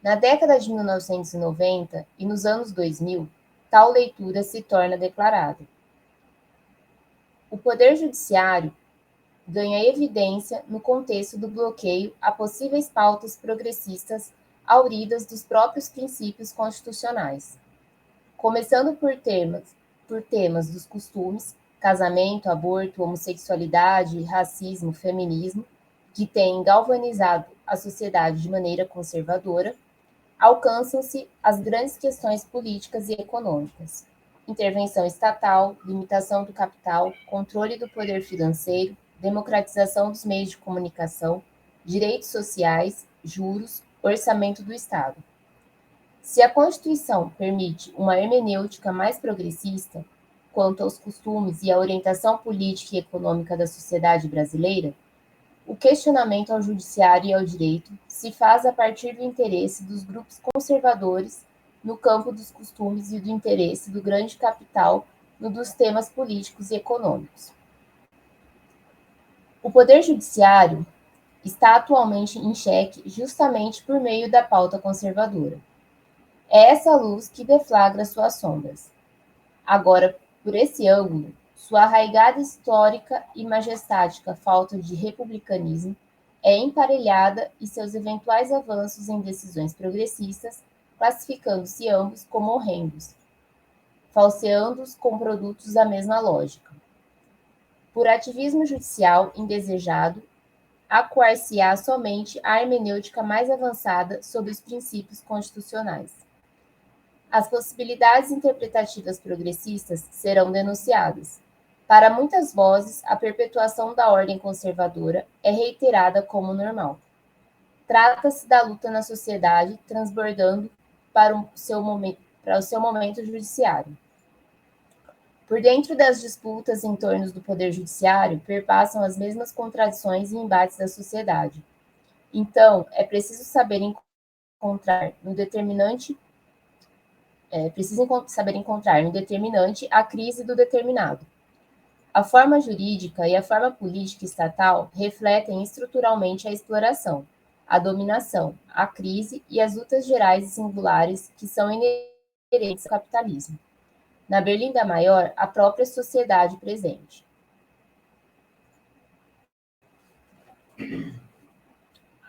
Na década de 1990 e nos anos 2000, tal leitura se torna declarada. O Poder Judiciário ganha evidência no contexto do bloqueio a possíveis pautas progressistas auridas dos próprios princípios constitucionais. Começando por temas dos costumes, casamento, aborto, homossexualidade, racismo, feminismo, que têm galvanizado a sociedade de maneira conservadora, alcançam-se as grandes questões políticas e econômicas: intervenção estatal, limitação do capital, controle do poder financeiro, democratização dos meios de comunicação, direitos sociais, juros, orçamento do Estado. Se a Constituição permite uma hermenêutica mais progressista quanto aos costumes e à orientação política e econômica da sociedade brasileira, o questionamento ao judiciário e ao direito se faz a partir do interesse dos grupos conservadores no campo dos costumes e do interesse do grande capital no dos temas políticos e econômicos. O Poder Judiciário está atualmente em xeque justamente por meio da pauta conservadora. É essa luz que deflagra suas sombras. Agora, por esse ângulo, sua arraigada histórica e majestática falta de republicanismo é emparelhada e seus eventuais avanços em decisões progressistas, classificando-se ambos como horrendos, falseando-os com produtos da mesma lógica. Por ativismo judicial indesejado, acuar-se-á somente a hermenêutica mais avançada sobre os princípios constitucionais. As possibilidades interpretativas progressistas serão denunciadas. Para muitas vozes, a perpetuação da ordem conservadora é reiterada como normal. Trata-se da luta na sociedade transbordando para o seu momento judiciário. Por dentro das disputas em torno do poder judiciário, perpassam as mesmas contradições e embates da sociedade. Então, é preciso saber encontrar no determinante a crise do determinado. A forma jurídica e a forma política estatal refletem estruturalmente a exploração, a dominação, a crise e as lutas gerais e singulares que são inerentes ao capitalismo. Na Berlinda Maior, a própria sociedade presente.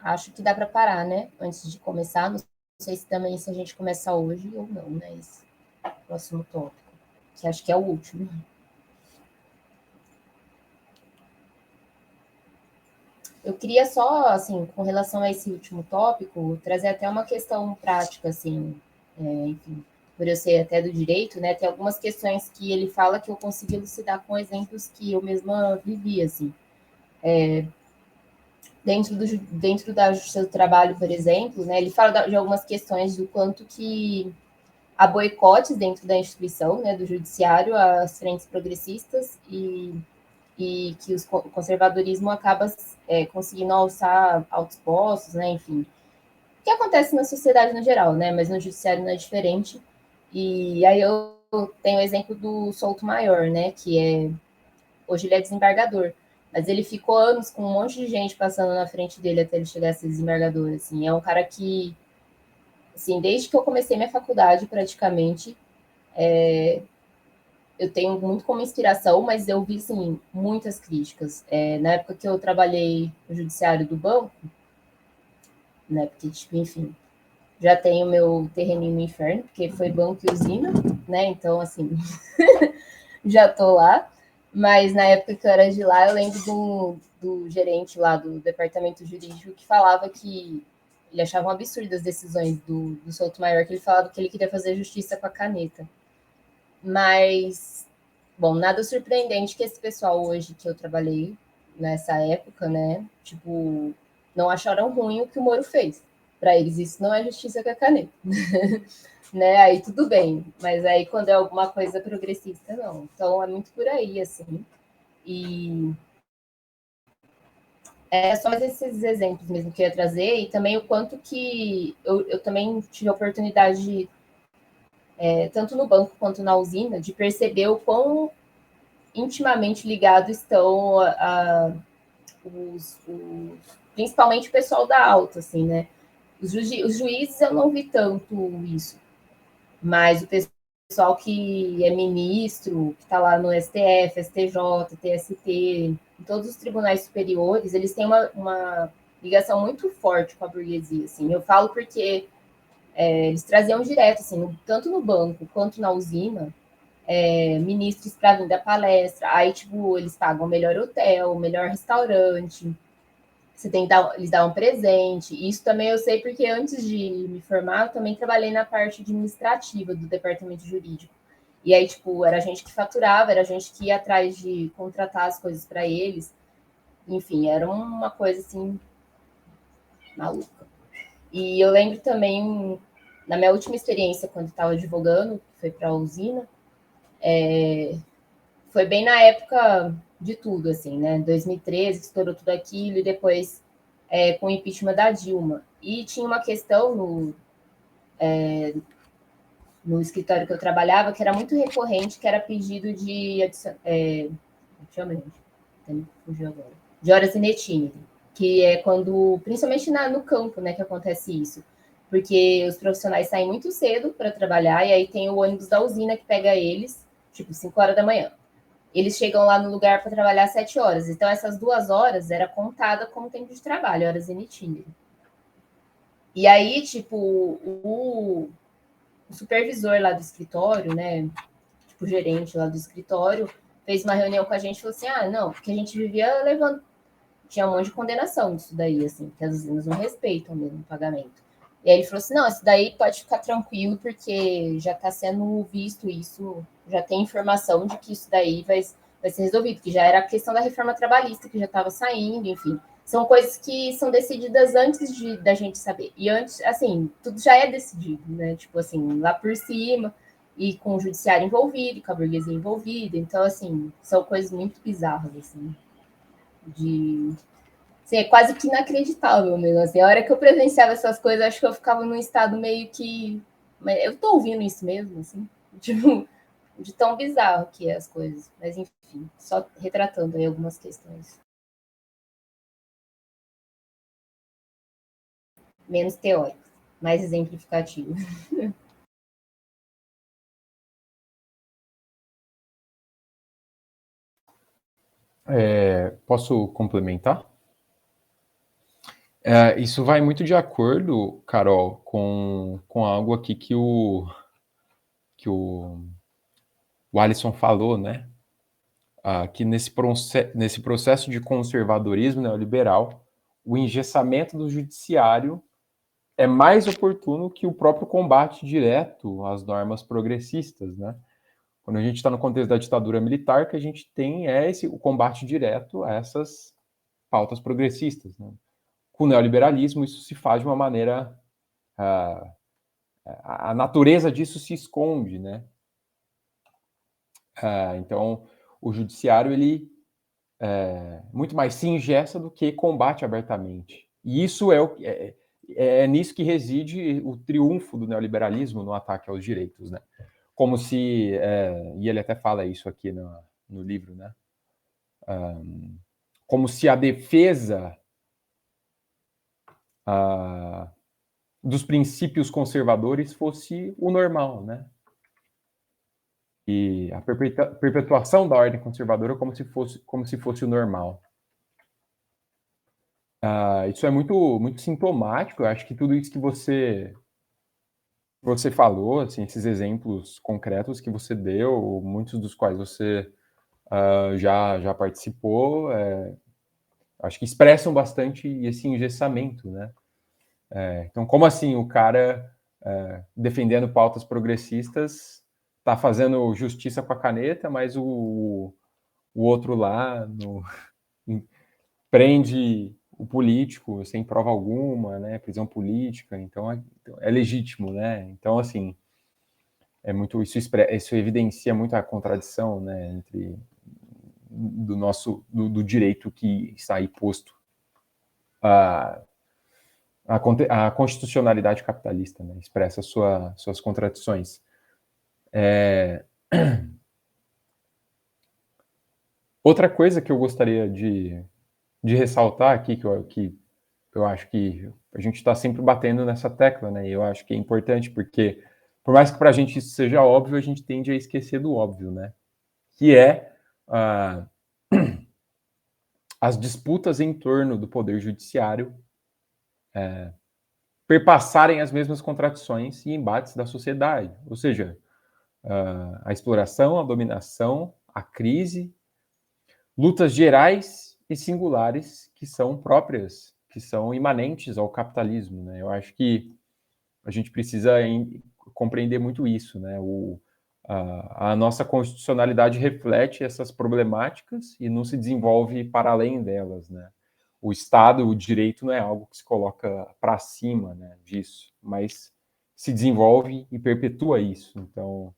Acho que dá para parar, né? Antes de começar. Não sei se também se a gente começar hoje ou não, né? Esse próximo tópico, que acho que é o último. Eu queria só, assim, com relação a esse último tópico, trazer até uma questão prática, assim, enfim, por eu ser até do direito, né? Tem algumas questões que ele fala que eu consigo elucidar com exemplos que eu mesma vivi, assim. Dentro da Justiça do Trabalho, por exemplo, né? Ele fala de algumas questões do quanto que há boicotes dentro da instituição, né? Do judiciário, às frentes progressistas e que o conservadorismo acaba conseguindo alçar altos postos, né? Enfim, o que acontece na sociedade no geral, né? Mas no judiciário não é diferente. E aí eu tenho o exemplo do Souto Maior, né? Que hoje ele é desembargador, mas ele ficou anos com um monte de gente passando na frente dele até ele chegar a ser desembargador. Assim, é um cara que, assim, desde que eu comecei minha faculdade, praticamente, eu tenho muito como inspiração, mas eu vi, assim, muitas críticas. Na época que eu trabalhei no judiciário do banco, né, porque, tipo, enfim, já tenho meu terreninho no inferno, porque foi banco e usina, né, então, assim, já tô lá. Mas na época que eu era de lá, eu lembro do gerente lá do departamento jurídico que falava que ele achava um absurdo as decisões do Souto Maior, que ele falava que ele queria fazer justiça com a caneta. Mas, bom, nada surpreendente que esse pessoal hoje que eu trabalhei nessa época, né, tipo, não acharam ruim o que o Moro fez. Para eles, isso não é justiça com a caneta. Né? Aí tudo bem, mas aí quando é alguma coisa progressista, não. Então é muito por aí, assim. E é só mais esses exemplos mesmo que eu ia trazer, e também o quanto que eu também tive a oportunidade, tanto no banco quanto na usina, de perceber o quão intimamente ligados estão principalmente o pessoal da alta, assim, né? Os juízes eu não vi tanto isso, mas o pessoal que é ministro, que está lá no STF, STJ, TST, em todos os tribunais superiores, eles têm uma ligação muito forte com a burguesia. Assim. Eu falo porque eles traziam direto, assim, tanto no banco quanto na usina, ministros para vir da palestra. Aí, tipo, eles pagam o melhor hotel, o melhor restaurante, você tem que dar, eles dão um presente. Isso também eu sei porque antes de me formar, eu também trabalhei na parte administrativa do departamento jurídico. E aí, tipo, era a gente que faturava, era a gente que ia atrás de contratar as coisas para eles. Enfim, era uma coisa assim maluca. E eu lembro também, na minha última experiência, quando estava advogando, foi para a usina, foi bem na época de tudo, assim, né? 2013, estourou tudo aquilo, e depois com o impeachment da Dilma. E tinha uma questão no escritório que eu trabalhava que era muito recorrente, que era pedido de chama, gente, fugiu agora, de horas inetine, que é quando, principalmente no campo, né, que acontece isso, porque os profissionais saem muito cedo para trabalhar e aí tem o ônibus da usina que pega eles, tipo, 5 horas da manhã. Eles chegam lá no lugar para trabalhar 7 horas. Então, essas 2 horas era contada como tempo de trabalho, horas in itinere. E aí, tipo, o supervisor lá do escritório, né? Tipo, o gerente lá do escritório, fez uma reunião com a gente e falou assim: ah, não, porque a gente vivia levando. Tinha um monte de condenação disso daí, assim, que as usinas não respeitam mesmo o pagamento. E aí ele falou assim: não, isso daí pode ficar tranquilo, porque já está sendo visto isso, já tem informação de que isso daí vai ser resolvido, que já era a questão da reforma trabalhista que já estava saindo, enfim. São coisas que são decididas antes da gente saber. E antes, assim, tudo já é decidido, né? Tipo assim, lá por cima, e com o judiciário envolvido, com a burguesia envolvida. Então, assim, são coisas muito bizarras, assim, de assim, é quase que inacreditável mesmo. Assim, a hora que eu presenciava essas coisas, acho que eu ficava num estado meio que. Mas eu tô ouvindo isso mesmo, assim, tipo, de tão bizarro que é as coisas. Mas enfim, só retratando aí algumas questões. Menos teóricas, mais exemplificativas. Posso complementar? Isso vai muito de acordo, Carol, com algo aqui que o Alisson falou, né? Que nesse processo de conservadorismo neoliberal, o engessamento do judiciário é mais oportuno que o próprio combate direto às normas progressistas, né? Quando a gente está no contexto da ditadura militar, o que a gente tem é o combate direto a essas pautas progressistas, né? Com o neoliberalismo, isso se faz de uma maneira... a natureza disso se esconde, né? Então, o judiciário, ele muito mais se ingessa do que combate abertamente. E isso é nisso que reside o triunfo do neoliberalismo no ataque aos direitos, né? Como se, e ele até fala isso aqui no livro, né? Como se a defesa dos princípios conservadores fosse o normal, né? E a perpetuação da ordem conservadora como se fosse o normal. Isso é muito, muito sintomático. Eu acho que tudo isso que você falou, assim, esses exemplos concretos que você deu, muitos dos quais você já participou, acho que expressam bastante esse engessamento, né? Então, como assim o cara defendendo pautas progressistas está fazendo justiça com a caneta, mas o outro lá prende o político sem prova alguma, né? Prisão política, então é legítimo, né? Então, assim, isso evidencia muito a contradição, né, entre do direito que está aí posto a constitucionalidade capitalista, né? Expressa suas contradições. Outra coisa que eu gostaria de ressaltar aqui, que eu acho que a gente está sempre batendo nessa tecla, né? E eu acho que é importante porque, por mais que para a gente isso seja óbvio, a gente tende a esquecer do óbvio, né? Que é as disputas em torno do poder judiciário perpassarem as mesmas contradições e embates da sociedade. Ou seja, a exploração, a dominação, a crise, lutas gerais e singulares que são próprias, que são imanentes ao capitalismo, né? Eu acho que a gente precisa compreender muito isso, né? A nossa constitucionalidade reflete essas problemáticas e não se desenvolve para além delas, né? O Estado, o direito não é algo que se coloca para cima, né, disso, mas se desenvolve e perpetua isso. Então,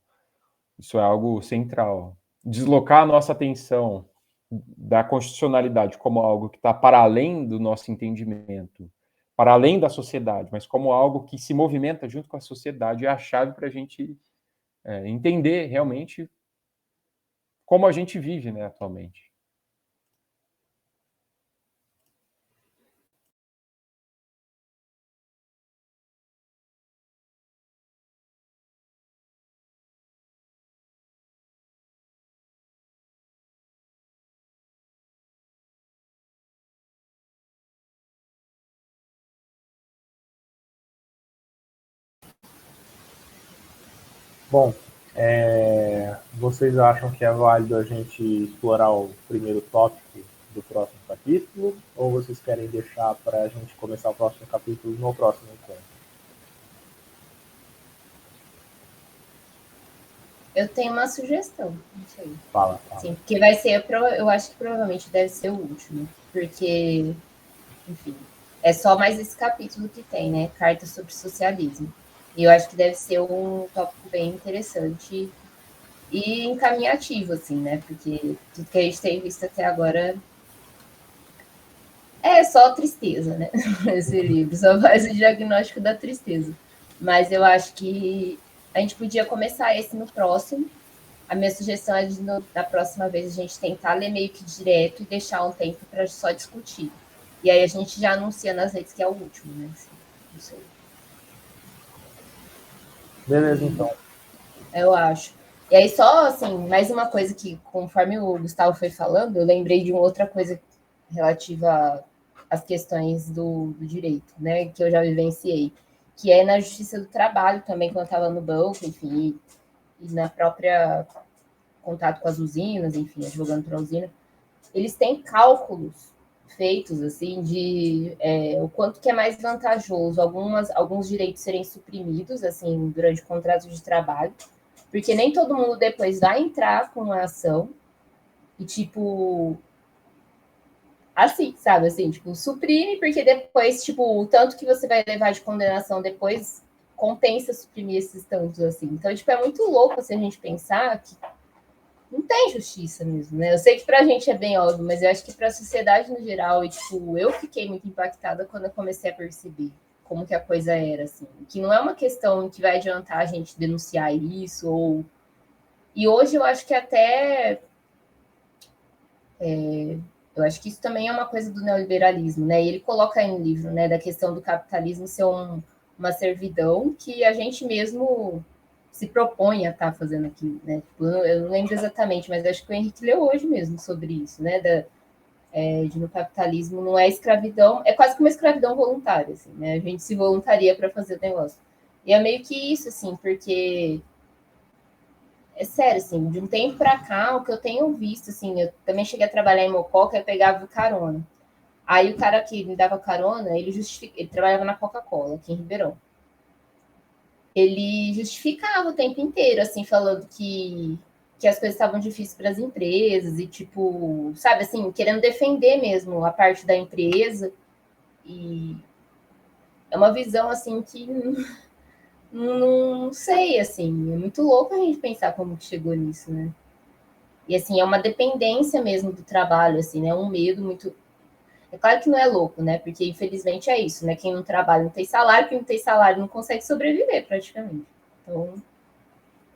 isso é algo central. Deslocar a nossa atenção da constitucionalidade como algo que está para além do nosso entendimento, para além da sociedade, mas como algo que se movimenta junto com a sociedade, é a chave para a gente entender realmente como a gente vive, né, atualmente. Bom, vocês acham que é válido a gente explorar o primeiro tópico do próximo capítulo? Ou vocês querem deixar para a gente começar o próximo capítulo no próximo encontro? Eu tenho uma sugestão, não sei. Fala. Sim, porque vai ser, eu acho que provavelmente deve ser o último, porque, enfim, é só mais esse capítulo que tem, né? Carta sobre Socialismo. E eu acho que deve ser um tópico bem interessante e encaminhativo, assim, né? Porque tudo que a gente tem visto até agora é só tristeza, né? Esse livro só faz o diagnóstico da tristeza. Mas eu acho que a gente podia começar esse no próximo. A minha sugestão é de, da próxima vez, a gente tentar ler meio que direto e deixar um tempo para só discutir. E aí a gente já anuncia nas redes que é o último, né? Assim, não sei. Beleza, então. Eu acho. E aí só, assim, mais uma coisa que, conforme o Gustavo foi falando, eu lembrei de uma outra coisa relativa as questões do direito, né, que eu já vivenciei, que é na justiça do trabalho também, quando eu estava no banco, enfim, e na própria contato com as usinas, enfim, advogando para a usina, eles têm cálculos feitos, assim, de o quanto que é mais vantajoso alguns direitos serem suprimidos, assim, durante o contrato de trabalho, porque nem todo mundo depois vai entrar com uma ação e, tipo, assim, sabe, assim, tipo, suprime, porque depois, tipo, o tanto que você vai levar de condenação depois compensa suprimir esses tantos, assim. Então, tipo, é muito louco, assim, a gente pensar que não tem justiça mesmo, né? Eu sei que pra gente é bem óbvio, mas eu acho que pra sociedade no geral, e, tipo, eu fiquei muito impactada quando eu comecei a perceber como que a coisa era, assim. Que não é uma questão que vai adiantar a gente denunciar isso, ou... E hoje eu acho que até... Eu acho que isso também é uma coisa do neoliberalismo, né? E ele coloca aí no livro, né, da questão do capitalismo ser uma servidão que a gente mesmo se propõe a estar fazendo aquilo, né? Tipo, eu não lembro exatamente, mas acho que o Henrique leu hoje mesmo sobre isso, né? De no capitalismo não é escravidão, é quase que uma escravidão voluntária, assim, né? A gente se voluntaria para fazer o negócio. E é meio que isso, assim, porque é sério, assim, de um tempo para cá, o que eu tenho visto, assim, eu também cheguei a trabalhar em Mococa e pegava carona. Aí o cara que me dava carona, ele trabalhava na Coca-Cola, aqui em Ribeirão. Ele justificava o tempo inteiro, assim, falando que as coisas estavam difíceis para as empresas e, tipo, sabe, assim, querendo defender mesmo a parte da empresa. E é uma visão, assim, que não sei, assim, é muito louco a gente pensar como que chegou nisso, né? E, assim, é uma dependência mesmo do trabalho, assim, né? Um medo muito... É claro que não é louco, né? Porque, infelizmente, é isso, né? Quem não trabalha não tem salário, quem não tem salário não consegue sobreviver, praticamente. Então,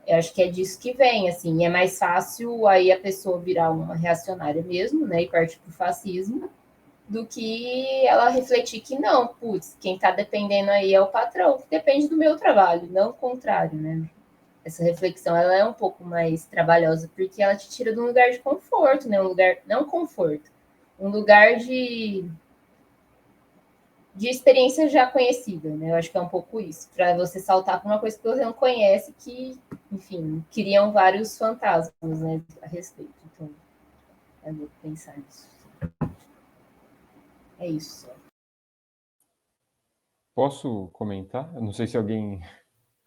eu acho que é disso que vem, assim. É mais fácil aí a pessoa virar uma reacionária mesmo, né? E partir para o fascismo, do que ela refletir que não, putz, quem está dependendo aí é o patrão, que depende do meu trabalho, não o contrário, né? Essa reflexão, ela é um pouco mais trabalhosa, porque ela te tira de um lugar de conforto, né? Um lugar, não conforto, um lugar de experiência já conhecida, né? Eu acho que é um pouco isso, para você saltar para uma coisa que você não conhece, que, enfim, criam vários fantasmas, né, a respeito. Então, é louco pensar nisso. É isso. Posso comentar? Eu não sei se alguém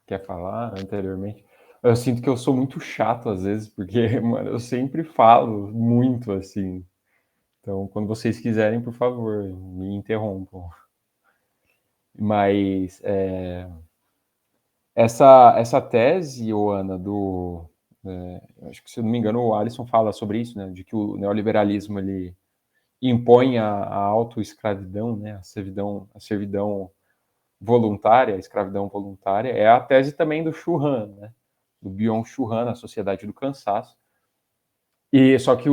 quer falar anteriormente. Eu sinto que eu sou muito chato às vezes, porque, mano, eu sempre falo muito assim. Então, quando vocês quiserem, por favor, me interrompam. Mas essa tese, Ana, acho que, se eu não me engano, o Alisson fala sobre isso, né? De que o neoliberalismo ele impõe a autoescravidão, né? A servidão voluntária, a escravidão voluntária, é a tese também do Shu Han, né? Do Byung-Chul Han, na Sociedade do Cansaço. E só que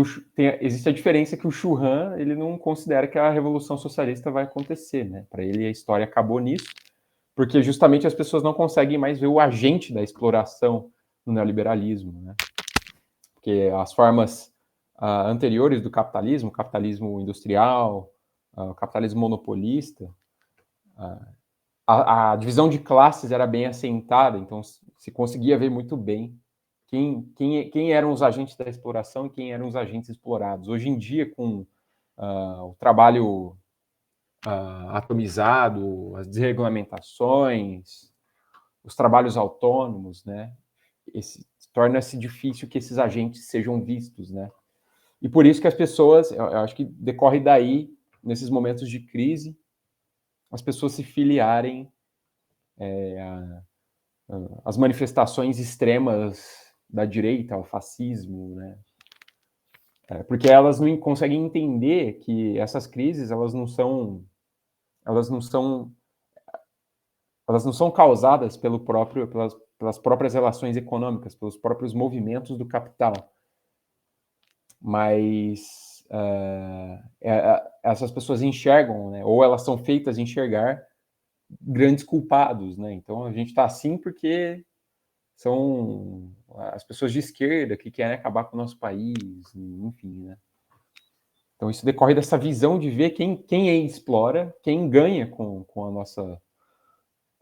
existe a diferença que o Shu Han, ele não considera que a revolução socialista vai acontecer, né? Para ele a história acabou nisso, porque justamente as pessoas não conseguem mais ver o agente da exploração no neoliberalismo, né? Porque as formas anteriores do capitalismo, o capitalismo industrial, o capitalismo monopolista, a divisão de classes era bem assentada, então se conseguia ver muito bem quem eram os agentes da exploração e quem eram os agentes explorados. Hoje em dia, com o trabalho atomizado, as desregulamentações, os trabalhos autônomos, né, torna-se difícil que esses agentes sejam vistos, né? E por isso que as pessoas, eu acho que decorre daí, nesses momentos de crise, as pessoas se filiarem às manifestações extremas da direita, ao fascismo, né? Porque elas não conseguem entender que essas crises elas não são elas não são causadas pelas próprias relações econômicas, pelos próprios movimentos do capital, mas essas pessoas enxergam, né, ou elas são feitas enxergar grandes culpados, né? Então a gente está assim porque são as pessoas de esquerda que querem acabar com o nosso país, enfim, né? Então, isso decorre dessa visão de ver quem explora, quem ganha com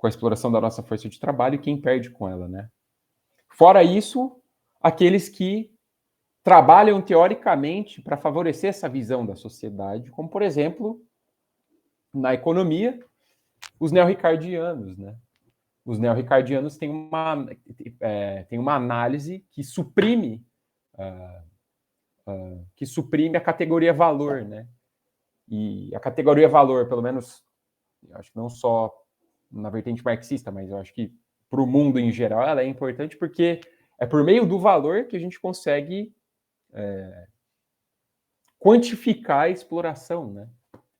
a exploração da nossa força de trabalho e quem perde com ela, né? Fora isso, aqueles que trabalham teoricamente para favorecer essa visão da sociedade, como, por exemplo, na economia, os neo-ricardianos, né? Os neo-ricardianos têm uma análise que suprime a categoria valor, né? E a categoria valor, pelo menos, eu acho que não só na vertente marxista, mas eu acho que para o mundo em geral ela é importante porque é por meio do valor que a gente consegue quantificar a exploração, né?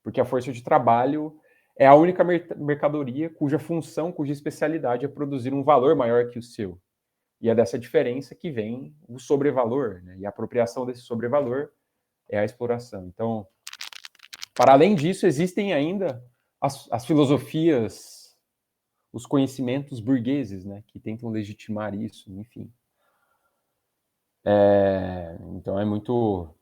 Porque a força de trabalho é a única mercadoria cuja função, cuja especialidade é produzir um valor maior que o seu. E é dessa diferença que vem o sobrevalor, né? E a apropriação desse sobrevalor é a exploração. Então, para além disso, existem ainda as filosofias, os conhecimentos burgueses, né? Que tentam legitimar isso, enfim. Então, é muito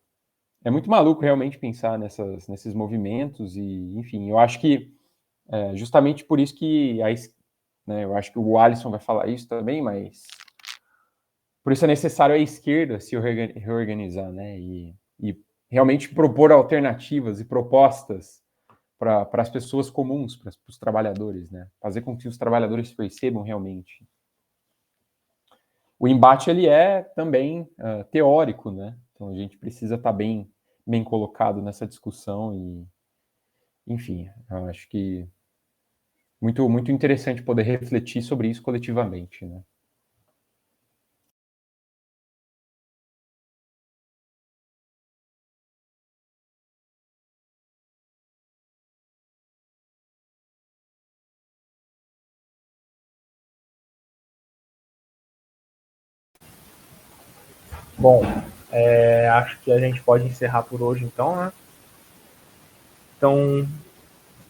maluco realmente pensar nesses movimentos e, enfim, eu acho que justamente por isso que eu acho que o Alisson vai falar isso também, mas por isso é necessário a esquerda se reorganizar, né? E realmente propor alternativas e propostas para as pessoas comuns, para os trabalhadores, né? Fazer com que os trabalhadores percebam realmente. O embate ele é também teórico, né? Então a gente precisa estar bem colocado nessa discussão e, enfim, eu acho que muito, muito interessante poder refletir sobre isso coletivamente, né? Bom, acho que a gente pode encerrar por hoje, então, né? Então,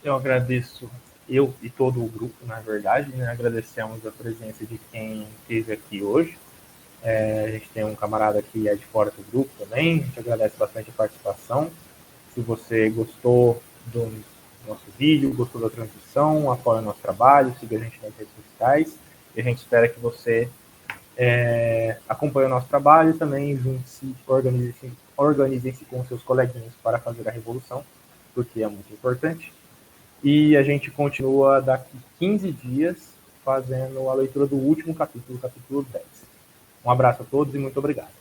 eu agradeço, eu e todo o grupo, na verdade, né? Agradecemos a presença de quem esteve aqui hoje. A gente tem um camarada que é de fora do grupo também, a gente agradece bastante a participação. Se você gostou do nosso vídeo, gostou da transmissão, apoia o nosso trabalho, siga a gente nas redes sociais. E a gente espera que você acompanhe o nosso trabalho e também junte-se, organize-se com seus coleguinhas para fazer a revolução, porque é muito importante. E a gente continua daqui 15 dias fazendo a leitura do último capítulo, capítulo 10. Um abraço a todos e muito obrigado.